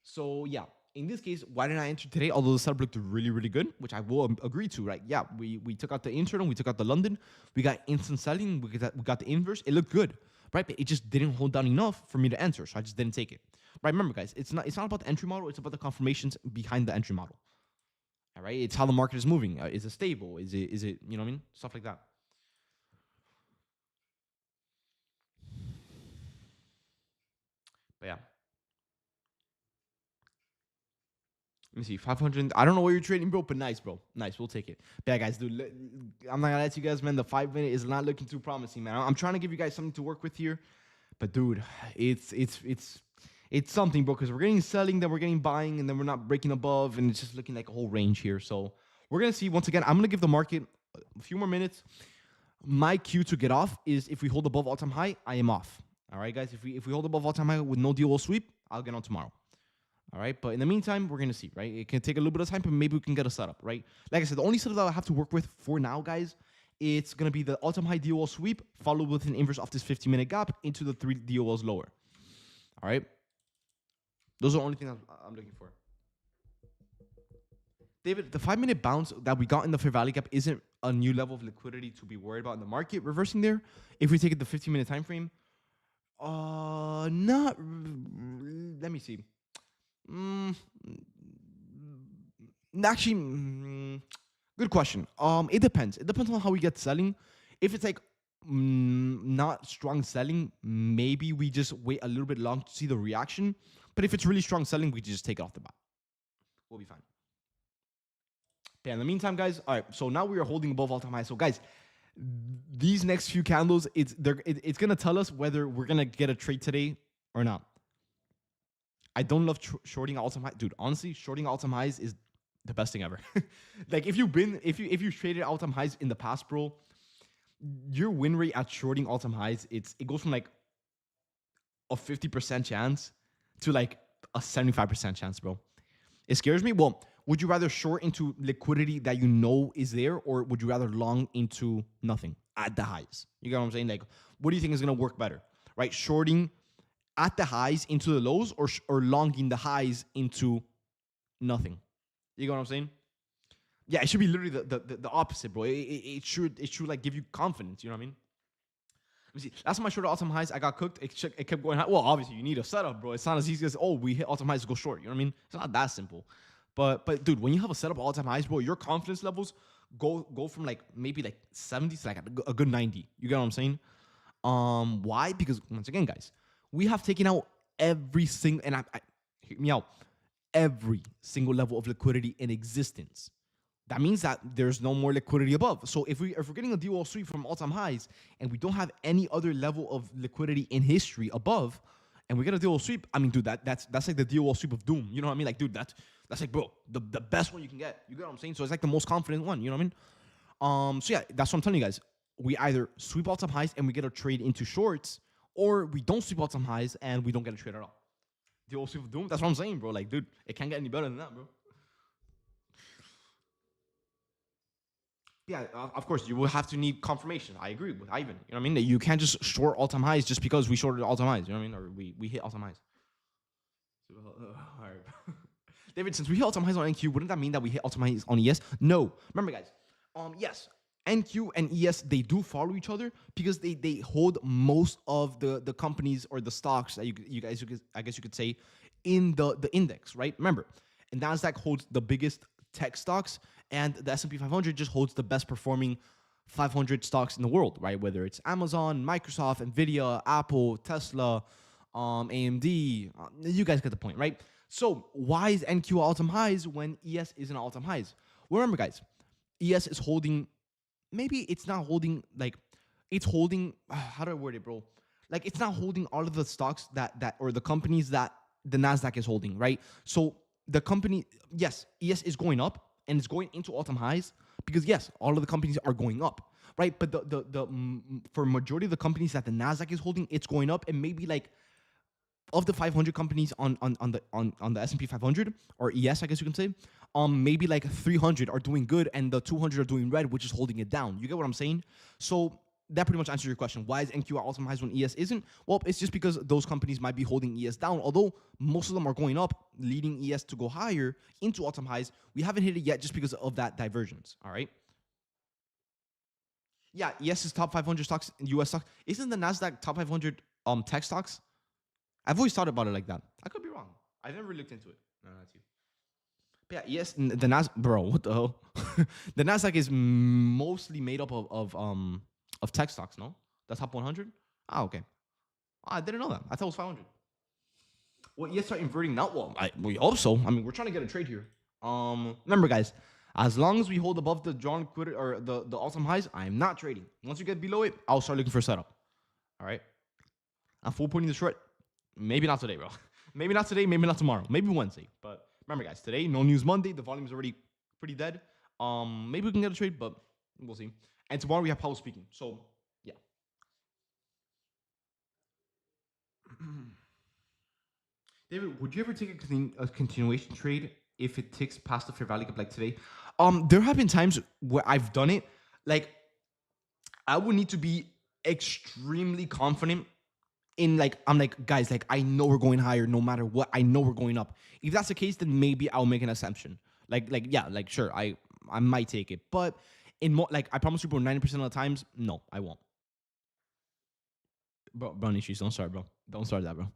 So yeah, in this case, why didn't I enter today? Although the setup looked really, really good, which I will agree to, right? Yeah, we took out the internal, we took out the London, we got instant selling, we got the inverse. It looked good, right? But it just didn't hold down enough for me to enter, so I just didn't take it. Right? Remember, guys, it's not about the entry model, it's about the confirmations behind the entry model. All right, it's how the market is moving. Is it stable? Is it you know what I mean? Stuff like that. But yeah, let me see. 500. I don't know what you're trading, bro, but nice, bro. Nice. We'll take it. But yeah, guys, dude, I'm not gonna lie to you guys, man. The 5 minute is not looking too promising, man. I'm trying to give you guys something to work with here, but dude, it's something, bro. Because we're getting selling, then we're getting buying, and then we're not breaking above, and it's just looking like a whole range here. So we're gonna see. Once again, I'm gonna give the market a few more minutes. My cue to get off is if we hold above all-time high, I am off. All right, guys. If we hold above all-time high with no deal or sweep, I'll get on tomorrow. All right, but in the meantime, we're gonna see, right? It can take a little bit of time, but maybe we can get a setup, right? Like I said, the only setup that I have to work with for now, guys, it's gonna be the all-time high DOL sweep followed with an inverse off this 50-minute gap into the 3 DOLs lower. All right, those are the only things I'm looking for. David, the 5-minute bounce that we got in the fair value gap isn't a new level of liquidity to be worried about in the market reversing there. If we take it the 15-minute time frame, not. Let me see. Mm, actually, good question. It depends. It depends on how we get selling. If it's like not strong selling, maybe we just wait a little bit long to see the reaction. But if it's really strong selling, we just take it off the bat. We'll be fine. Okay, in the meantime, guys, all right, so now we are holding above all-time high. So, guys, these next few candles, it's going to tell us whether we're going to get a trade today or not. I don't love shorting all-time high. Dude, honestly, shorting all-time highs is the best thing ever. Like, if you traded all-time highs in the past, bro, your win rate at shorting all-time highs, it goes from, like, a 50% chance to, like, a 75% chance, bro. It scares me. Well, would you rather short into liquidity that you know is there, or would you rather long into nothing at the highs? You get what I'm saying? Like, what do you think is going to work better, right? Shorting at the highs into the lows, or longing the highs into nothing? You get what I'm saying? Yeah, it should be literally the opposite, bro. It should like give you confidence. You know what I mean? Let me see. Last time I shorted all-time highs, I got cooked. It kept going high. Well, obviously you need a setup, bro. It's not as easy as we hit all-time highs, go short. You know what I mean? It's not that simple. But dude, when you have a setup all-time highs, bro, your confidence levels go from like maybe like 70 to like a good 90. You get what I'm saying? Why? Because once again, guys, we have taken out every single, and hear me out, every single level of liquidity in existence. That means that there's no more liquidity above. So if we're getting a DOL sweep from all-time highs and we don't have any other level of liquidity in history above, and we get a DOL sweep, I mean, dude, that's like the DOL sweep of doom. You know what I mean? Like, dude, that's like, bro, the best one you can get. You get what I'm saying? So it's like the most confident one. You know what I mean? So yeah, that's what I'm telling you guys. We either sweep all-time highs and we get a trade into shorts, or we don't sweep all-time highs and we don't get a trade at all. DOL sweep of doom. That's what I'm saying, bro. Like, dude, it can't get any better than that, bro. Yeah, of course, you will have to need confirmation. I agree with Ivan. You know what I mean? You can't just short all-time highs just because we shorted all-time highs. You know what I mean? Or we hit all-time highs. So, all right. David, since we hit all-time highs on NQ, wouldn't that mean that we hit all-time highs on ES? No. Remember, guys. Yes, NQ and ES, they do follow each other because they hold most of the companies or the stocks that you guys I guess you could say in the index, right? Remember, and Nasdaq holds the biggest tech stocks, and the S&P 500 just holds the best performing 500 stocks in the world, right? Whether it's Amazon, Microsoft, Nvidia, Apple, Tesla, AMD, you guys get the point, right? So why is NQ all-time highs when ES isn't all-time highs? Well, remember, guys, ES is holding. Maybe it's not holding like it's holding. How do I word it, bro? Like it's not holding all of the stocks that or the companies that the Nasdaq is holding, right? So the company, yes, ES is going up and it's going into all-time highs because yes, all of the companies are going up, right? But for majority of the companies that the Nasdaq is holding, it's going up, and maybe like of the 500 companies on the S&P 500 or ES, I guess you can say, maybe like 300 are doing good and the 200 are doing red, which is holding it down. You get what I'm saying? So that pretty much answers your question. Why is NQ at all-time highs when ES isn't? Well, it's just because those companies might be holding ES down. Although most of them are going up, leading ES to go higher into all-time highs, we haven't hit it yet just because of that divergence. All right. Yeah, ES is top 500 stocks in US stocks. Isn't the Nasdaq top 500 tech stocks? I've always thought about it like that. I could be wrong. I've never really looked into it. No, that's you. But yeah, yes, the Nas, bro, what the hell? The Nasdaq is mostly made up of tech stocks. No, that's top 100. Ah, okay. Ah, I didn't know that. I thought it was 500. Well, yes, start inverting now. Well, we hope so. I mean, we're trying to get a trade here. Remember, guys, as long as we hold above the drawn quit or the all-time highs, I'm not trading. Once you get below it, I'll start looking for a setup. All right. I'm full pointing the short. Maybe not today, bro. Maybe not today. Maybe not tomorrow. Maybe Wednesday. But remember, guys, today no news Monday. The volume is already pretty dead. Maybe we can get a trade, but we'll see. And tomorrow we have Paulo speaking. So yeah. David, would you ever take a continuation trade if it ticks past the fair value gap like today? There have been times where I've done it. Like I would need to be extremely confident in like I'm like guys, like I know we're going higher no matter what. I know we're going up. If that's the case, then maybe I'll make an assumption. Like yeah, like sure, I might take it, but like I promise you, bro, 90% of the times, no, I won't. Bro, issues. Don't start, bro. Don't start that, bro.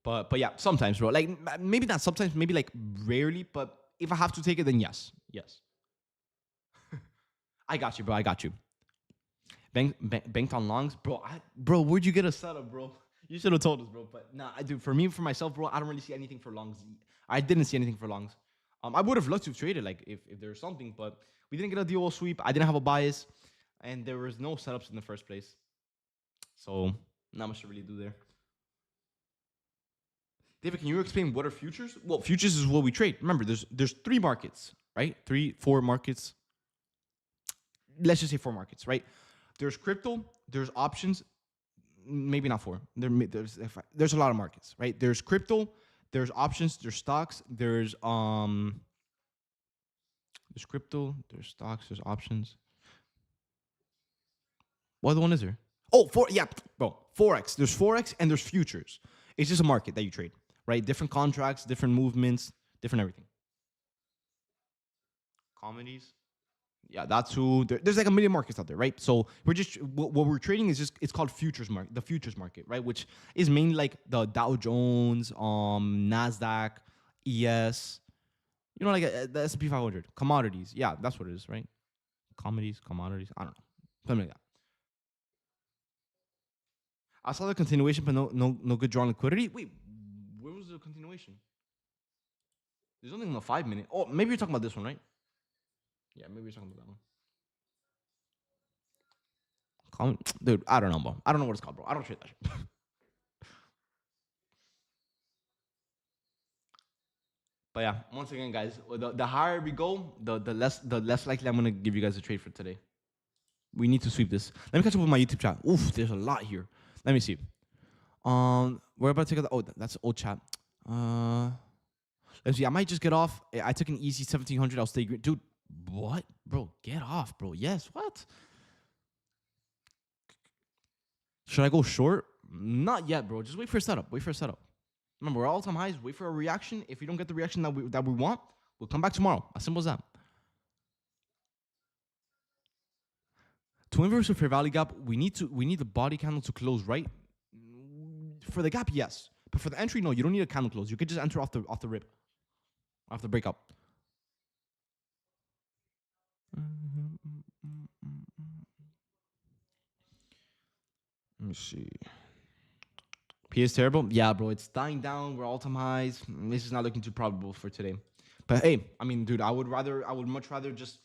But yeah, sometimes, bro. Like maybe not sometimes, maybe like rarely. But if I have to take it, then yes, yes. I got you, bro. I got you. Banked on longs, bro. Bro, where'd you get a setup, bro? You should have told us, bro. But nah, I do. For me, for myself, bro, I don't really see anything for longs. I didn't see anything for longs. I would have loved to have traded, like if there's something, but we didn't get a DO sweep. I didn't have a bias, and there was no setups in the first place. So not much to really do there. David, can you explain what are futures? Well, futures is what we trade. Remember, there's three markets, right? Three, four markets. Let's just say four markets, right? There's crypto, there's options, maybe not four. There's a lot of markets, right? There's crypto, there's options, there's stocks, there's crypto, there's stocks, there's options. What other one is there? Oh, yeah, bro, forex. There's forex and there's futures. It's just a market that you trade, right? Different contracts, different movements, different everything. Comedies. Yeah, that's who. There's like a million markets out there, right? So we're just what we're trading is just it's called futures market, the futures market, right? Which is mainly like the Dow Jones, Nasdaq, ES, you know, like the S&P 500, commodities. Yeah, that's what it is, right? Commodities. I don't know, something like that. I saw the continuation, but no good drawn liquidity. Wait, where was the continuation? There's nothing in the 5 minute. Oh, maybe you're talking about this one, right? Yeah, maybe you're talking about that one. Dude, I don't know, bro. I don't know what it's called, bro. I don't trade that shit. But yeah, once again, guys, the higher we go, the less likely I'm gonna give you guys a trade for today. We need to sweep this. Let me catch up with my YouTube chat. Oof, there's a lot here. Let me see. We're about to take. Oh, that's old chat. Let's see. I might just get off. I took an easy 1700. I'll stay green, dude. What? Bro, get off, bro. Yes, what? Should I go short? Not yet, bro. Just wait for a setup. Wait for a setup. Remember, we're all-time highs. Wait for a reaction. If we don't get the reaction that we want, we'll come back tomorrow. As simple as that. To inverse a fair value gap, we need the body candle to close right. For the gap, yes. But for the entry, no, you don't need a candle close. You could just enter off the rip. Off the breakup. Let me see. P is terrible. Yeah, bro, it's dying down. We're all-time highs. This is not looking too probable for today. But hey, I mean, dude, I would much rather just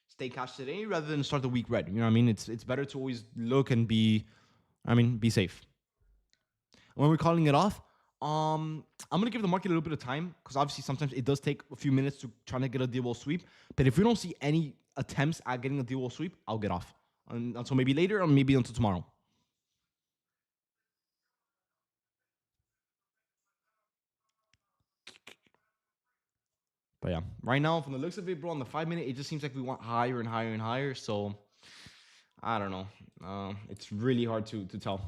stay cash today rather than start the week red. You know what I mean? It's better to always look and be safe. When we're calling it off, I'm gonna give the market a little bit of time because obviously sometimes it does take a few minutes to try to get a deal wall sweep. But if we don't see any attempts at getting a deal wall sweep, I'll get off until maybe later or maybe until tomorrow. But yeah, right now, from the looks of it, bro, on the 5 minute, it just seems like we want higher and higher and higher. So I don't know. It's really hard to tell.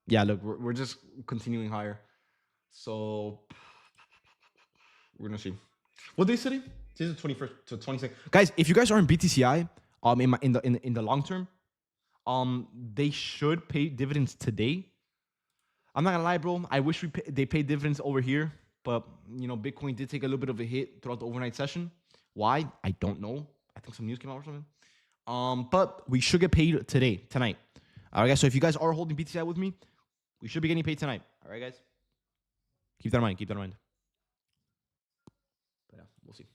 Yeah, look, we're just continuing higher. So we're gonna see. What day is today? Today's the 21st to 26th. Guys, if you guys are in BTCI, in the long term, they should pay dividends today. I'm not gonna lie, bro. I wish they paid dividends over here, but Bitcoin did take a little bit of a hit throughout the overnight session. Why? I don't know. I think some news came out or something. But we should get paid tonight. All right, guys. So if you guys are holding BTCI with me, we should be getting paid tonight. All right, guys. Keep that in mind. Keep that in mind. But yeah, we'll see.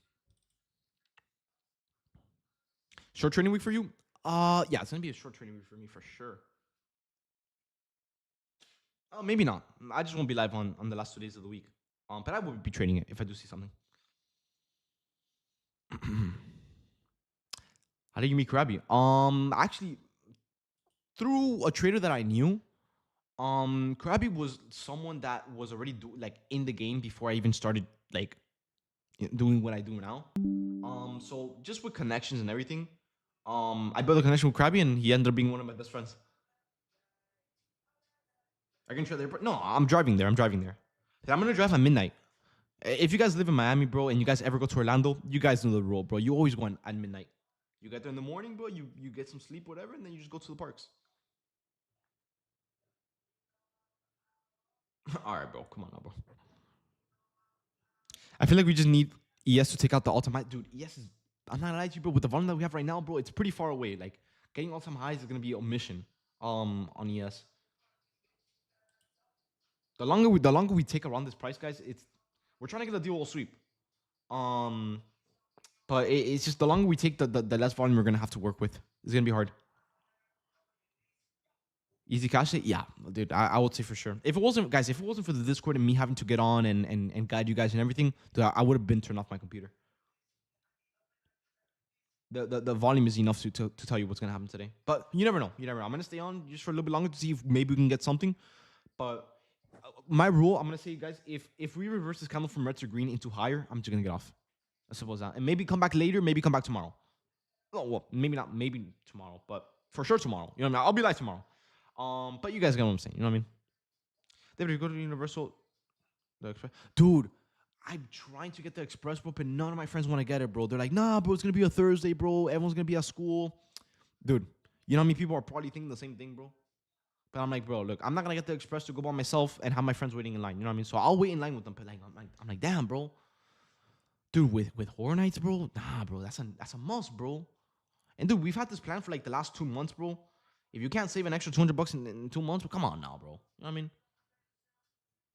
Short trading week for you? Yeah, it's gonna be a short trading week for me for sure. Oh, maybe not. I just won't be live on the last 2 days of the week. But I will be trading it if I do see something. How did you meet Karabi? Actually, through a trader that I knew. Karabi was someone that was already in the game before I even started doing what I do now. So just with connections and everything, I built a connection with Krabby, and he ended up being one of my best friends. I can try there, but no, I'm driving there. I'm gonna drive at midnight. If you guys live in Miami, bro, and you guys ever go to Orlando, you guys know the rule, bro. You always go at midnight. You get there in the morning, bro. You get some sleep, whatever, and then you just go to the parks. All right, bro. Come on now, bro. I feel like we just need ES to take out the all-time high. Dude, ES is, I'm not gonna lie to you, bro. With the volume that we have right now, bro, it's pretty far away. Like, getting all-time highs is gonna be a mission on ES. The longer we take around this price, guys, we're trying to get a deal all sweep. Um, but it's just the longer we take, the less volume we're gonna have to work with. It's gonna be hard. Easy cash it? Yeah, dude, I would say for sure. If it wasn't, guys, if it wasn't for the Discord and me having to get on and guide you guys and everything, dude, I would have been turned off my computer. The volume is enough to tell you what's gonna happen today. But you never know. You never know. I'm gonna stay on just for a little bit longer to see if maybe we can get something. But my rule, I'm gonna say, guys, if we reverse this candle from red to green into higher, I'm just gonna get off. As simple as that. And maybe come back later. Maybe come back tomorrow. Oh well, maybe not. Maybe tomorrow, but for sure tomorrow. You know what I mean? I'll be live tomorrow. But you guys get what I'm saying. You know what I mean? David, you go to the Universal, dude. I'm trying to get the express, bro, but none of my friends want to get it, bro. They're like, nah, bro, it's gonna be a Thursday, bro. Everyone's gonna be at school, dude. You know how many people are probably thinking the same thing, bro? But I'm like, bro, look, I'm not gonna get the express to go by myself and have my friends waiting in line. You know what I mean? So I'll wait in line with them. But I'm like, damn, bro, dude, with Horror Nights, bro, nah, bro, that's a must, bro. And dude, we've had this plan for like the last 2 months, bro. If you can't save an extra $200 in 2 months, well, come on now, bro. You know what I mean?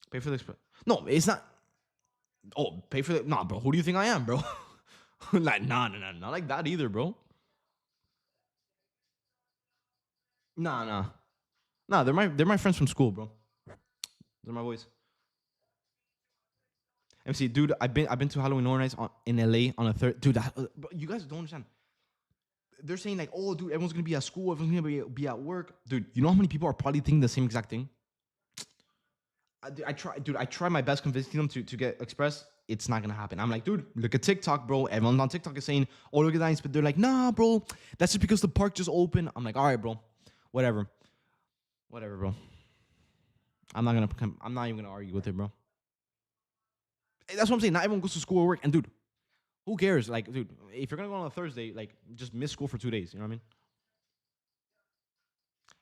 Pay for the express. No, it's not. Oh, pay for the. Nah, bro. Who do you think I am, bro? Like, nah, not like that either, bro. Nah. Nah, they're my friends from school, bro. They're my boys. MC, dude, I've been to Halloween Horror Nights in LA on a third. Dude, bro, you guys don't understand. They're saying like, oh, dude, everyone's gonna be at school, everyone's gonna be at work. Dude, you know how many people are probably thinking the same exact thing? dude. I try my best convincing them to get Express. It's not gonna happen. I'm like, dude, look at TikTok, bro. Everyone on TikTok is saying, oh, look at that. But they're like, nah, bro. That's just because the park just opened. I'm like, all right, bro. Whatever. Whatever, bro. I'm not even gonna argue with it, bro. That's what I'm saying. Not everyone goes to school or work. And dude, who cares? Like, dude, if you're gonna go on a Thursday, like, just miss school for 2 days. You know what I mean?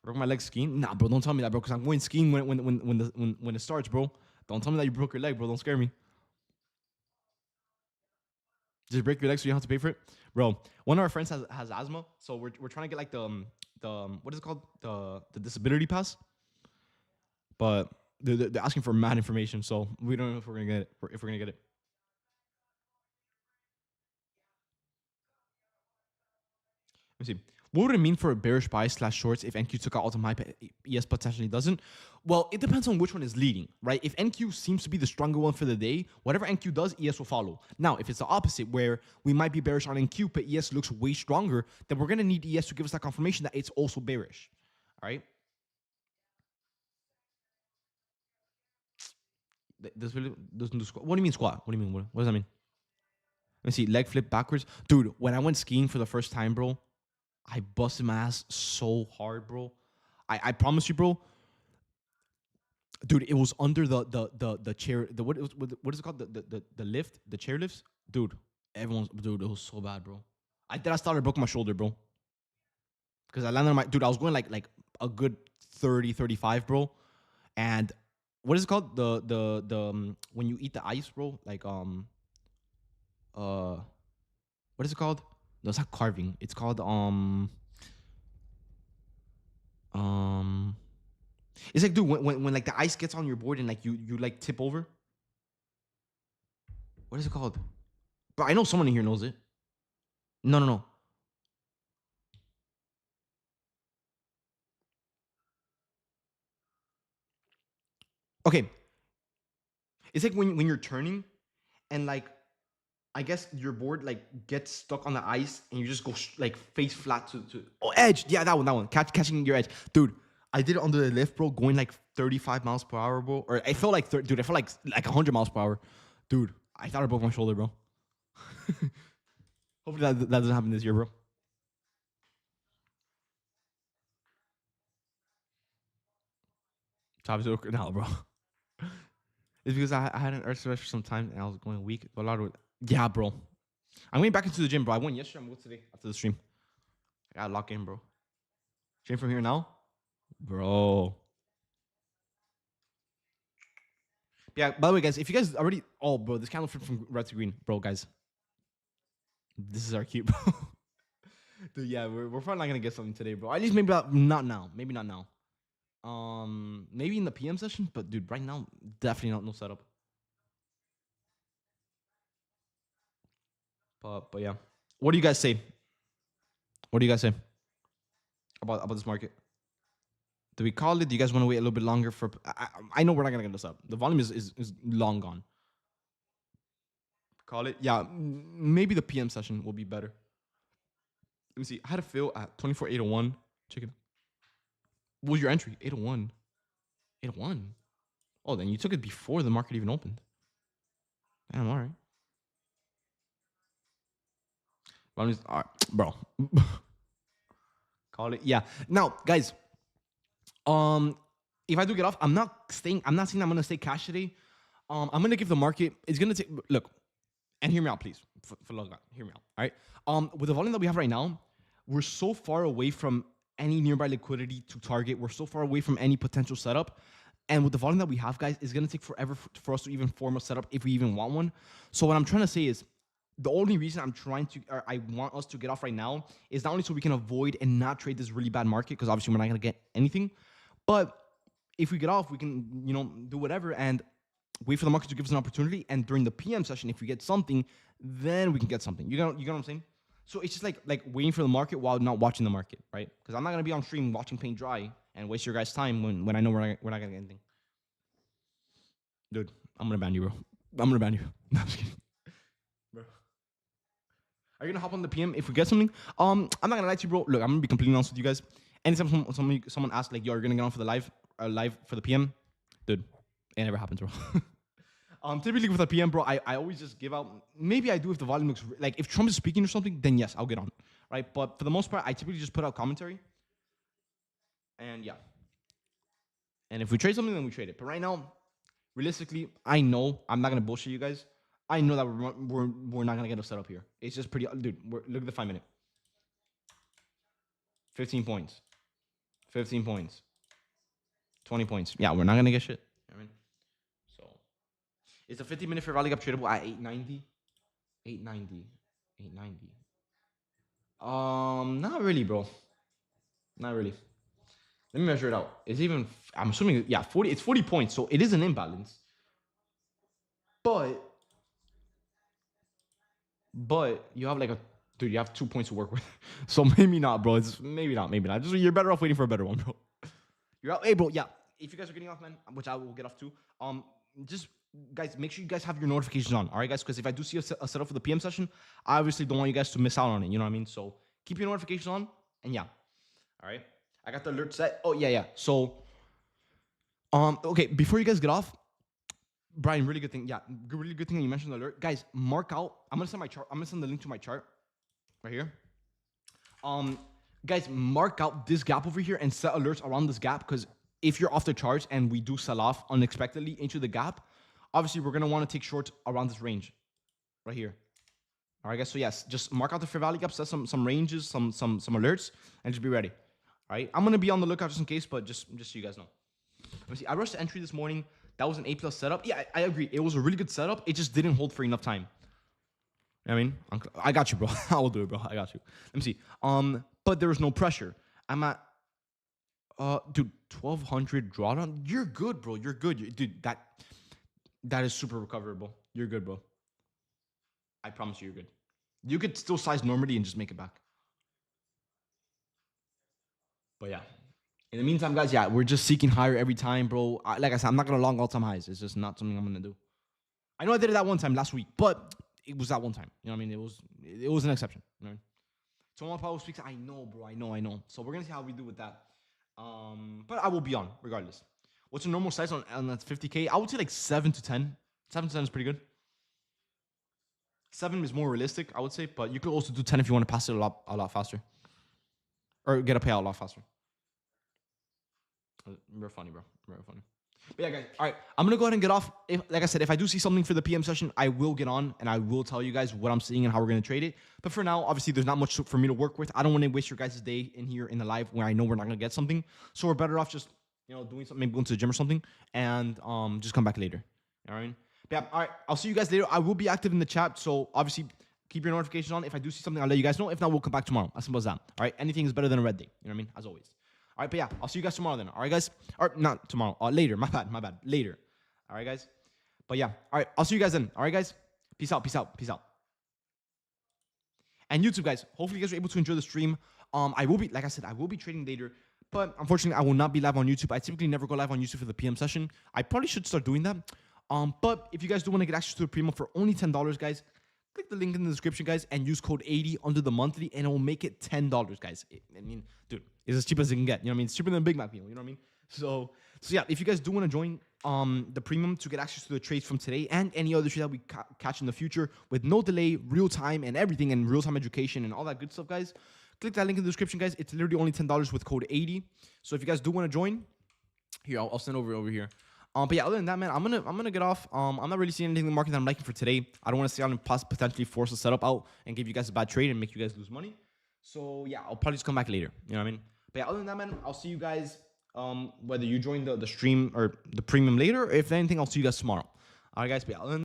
Broke my leg skiing? Nah, bro. Don't tell me that, bro. Because I'm going skiing when it starts, bro. Don't tell me that you broke your leg, bro. Don't scare me. Just break your leg so you don't have to pay for it, bro. One of our friends has asthma, so we're trying to get like the what is it called, the disability pass, but they're asking for mad information, so we don't know if we're gonna get it. If we're gonna get it. Let me see. What would it mean for a bearish buy slash shorts if NQ took out all-time high, but ES potentially doesn't? Well, it depends on which one is leading, right? If NQ seems to be the stronger one for the day, whatever NQ does, ES will follow. Now, if it's the opposite, where we might be bearish on NQ, but ES looks way stronger, then we're gonna need ES to give us that confirmation that it's also bearish. All right. This really doesn't do squat. What do you mean squat? What do you mean? What does that mean? Let me see. Leg flip backwards, dude. When I went skiing for the first time, bro, I busted my ass so hard, bro. I promise you, bro. Dude, it was under the chair. What is it called? The lift, the chair lifts. Dude, dude. It was so bad, bro. I started broke my shoulder, bro. Because I landed on my dude. I was going like a good 30, 35, bro. And what is it called? The when you eat the ice, bro. Like uh what is it called? No, it's not carving. It's called um it's like, dude, when like the ice gets on your board and like you like tip over. What is it called? But I know someone in here knows it. No, no, no. Okay, it's like when you're turning and like I guess your board like gets stuck on the ice and you just go like face flat to oh, edge. Yeah, that one. Catching your edge, dude. I did it under the lift, bro, going like 35 miles per hour, bro. Or I felt like, dude, I felt like 100 miles per hour, dude. I thought I broke my shoulder, bro. Hopefully that doesn't happen this year, bro. Top joke now, bro. It's because I had an earth stress for some time and I was going weak. A lot of yeah, bro. I'm going back into the gym, bro. I went yesterday. I'm going today after the stream. I gotta lock in, bro. Stream from here now, bro. Yeah. By the way, guys, if you guys already, oh, bro, this candle flipped from red to green, bro, guys. This is our cue, bro. Dude, yeah, we're probably not gonna get something today, bro. At least maybe not now. Maybe not now. Maybe in the PM session, but dude, right now, definitely not no setup. But yeah, what do you guys say? What do you guys say about this market? Do we call it? Do you guys want to wait a little bit longer for? I know we're not gonna get this up. The volume is long gone. Call it. Yeah, maybe the PM session will be better. Let me see. I had a fill at 24,801. Check it. What was your entry? 801. 801. Oh, then you took it before the market even opened. Damn, all right. Volume's all right, bro. Call it. Yeah. Now, guys. If I do get off, I'm not saying I'm gonna stay cash today. I'm gonna give the market. It's gonna take. Look, and hear me out, please. For love God, hear me out. All right. With the volume that we have right now, we're so far away from any nearby liquidity to target. We're so far away from any potential setup. And with the volume that we have, guys, it's gonna take forever for us to even form a setup if we even want one. So what I'm trying to say is, the only reason I'm trying to, or I want us to get off right now, is not only so we can avoid and not trade this really bad market, because obviously we're not gonna get anything, but if we get off, we can, do whatever and wait for the market to give us an opportunity. And during the PM session, if we get something, then we can get something. You know what I'm saying? So it's just like waiting for the market while not watching the market, right? Because I'm not gonna be on stream watching paint dry and waste your guys' time when I know we're not gonna get anything. Dude, I'm gonna ban you, bro. I'm gonna ban you. No, I'm just kidding. Bro. Are you gonna hop on the PM if we get something? I'm not gonna lie to you, bro. Look, I'm gonna be completely honest with you guys. Anytime someone asks like, "Yo, are you gonna get on for the live for the PM?" Dude, It never happens, bro. Typically with a PM, bro, I always just give out. Maybe I do if the volume looks like if Trump is speaking or something, then yes, I'll get on, right? But for the most part, I typically just put out commentary, and yeah. And if we trade something, then we trade it. But right now, realistically, I know I'm not gonna bullshit you guys. I know that we're not gonna get a setup here. It's just pretty, dude. Look at the 5 minute, 15 points, 15 points, 20 points. Yeah, we're not gonna get shit. I mean, so is the 50-minute fair value gap tradable at 890? 890, 890. Not really, bro. Not really. Let me measure it out. It's even. I'm assuming, yeah, 40. It's 40 points, so it is an imbalance. But you have like a dude. You have 2 points to work with, so maybe not, bro. It's maybe not. Maybe not. Just you're better off waiting for a better one, bro. You're out. Hey, bro. Yeah. If you guys are getting off, man, which I will get off too. Just guys, make sure you guys have your notifications on. All right, guys, because if I do see a setup for the PM session, I obviously don't want you guys to miss out on it. You know what I mean? So keep your notifications on, and yeah. All right. I got the alert set. Oh yeah, yeah. So, okay. Before you guys get off, Brian, really good thing. Yeah, really good thing that you mentioned the alert, guys. Mark out. I'm gonna send my chart. I'm gonna send the link to my chart right here. Guys, mark out this gap over here and set alerts around this gap because if you're off the charts and we do sell off unexpectedly into the gap, obviously we're gonna want to take shorts around this range right here. All right, guys. So yes, just mark out the fair value gap, set some ranges, some alerts, and just be ready. All right, I'm gonna be on the lookout just in case, but just so you guys know. Let me see. I rushed the entry this morning. That was an A+ setup. Yeah, I agree. It was a really good setup. It just didn't hold for enough time. You know what I mean, I got you, bro. I will do it, bro. I got you. Let me see. But there was no pressure. I'm at, dude, 1200 drawdown. You're good, bro. You're good, dude. That is super recoverable. You're good, bro. I promise you're good. You could still size normally and just make it back. But yeah. In the meantime, guys, yeah, we're just seeking higher every time, bro. Like I said, I'm not gonna long all-time highs. It's just not something I'm gonna do. I know I did it that one time last week, but it was that one time. You know what I mean? It was an exception. You know? Someone probably speaks. I know, bro. I know. So we're gonna see how we do with that. But I will be on regardless. What's a normal size on that 50K? I would say like 7 to 10. 7 to 10 is pretty good. 7 is more realistic, I would say, but you could also do 10 if you want to pass it a lot faster, or get a payout a lot faster. Very funny, bro. Very funny. But yeah, guys. All right, I'm gonna go ahead and get off. Like I said, if I do see something for the PM session, I will get on and I will tell you guys what I'm seeing and how we're gonna trade it. But for now, obviously, there's not much for me to work with. I don't want to waste your guys' day in here in the live where I know we're not gonna get something. So we're better off just doing something, maybe going to the gym or something, and just come back later. All right. But yeah, all right. I'll see you guys later. I will be active in the chat, so obviously keep your notifications on. If I do see something, I'll let you guys know. If not, we'll come back tomorrow. As simple as that. All right. Anything is better than a red day. You know what I mean? As always. All right, but yeah, I'll see you guys tomorrow then. All right, guys? Or not tomorrow. Later. My bad. Later. All right, guys? But yeah. All right, I'll see you guys then. All right, guys? Peace out. And YouTube, guys, hopefully you guys are able to enjoy the stream. I will be, like I said, I will be trading later. But unfortunately, I will not be live on YouTube. I typically never go live on YouTube for the PM session. I probably should start doing that. But if you guys do want to get access to a premium for only $10, guys, click the link in the description, guys, and use code 80 under the monthly, and it will make it $10, guys. I mean, dude, it's as cheap as it can get. You know what I mean? It's cheaper than a Big Mac meal. You know what I mean? So yeah, if you guys do want to join the premium to get access to the trades from today and any other trades that we catch in the future with no delay, real time, and everything, and real time education and all that good stuff, guys, click that link in the description, guys. It's literally only $10 with code 80. So if you guys do want to join, here I'll send over here. But yeah, other than that, man, I'm gonna get off. I'm not really seeing anything in the market that I'm liking for today. I don't want to sit out and potentially force a setup out and give you guys a bad trade and make you guys lose money. So yeah, I'll probably just come back later. You know what I mean? But yeah, other than that, man, I'll see you guys. Whether you join the stream or the premium later, or if anything, I'll see you guys tomorrow. All right, guys. But yeah, other than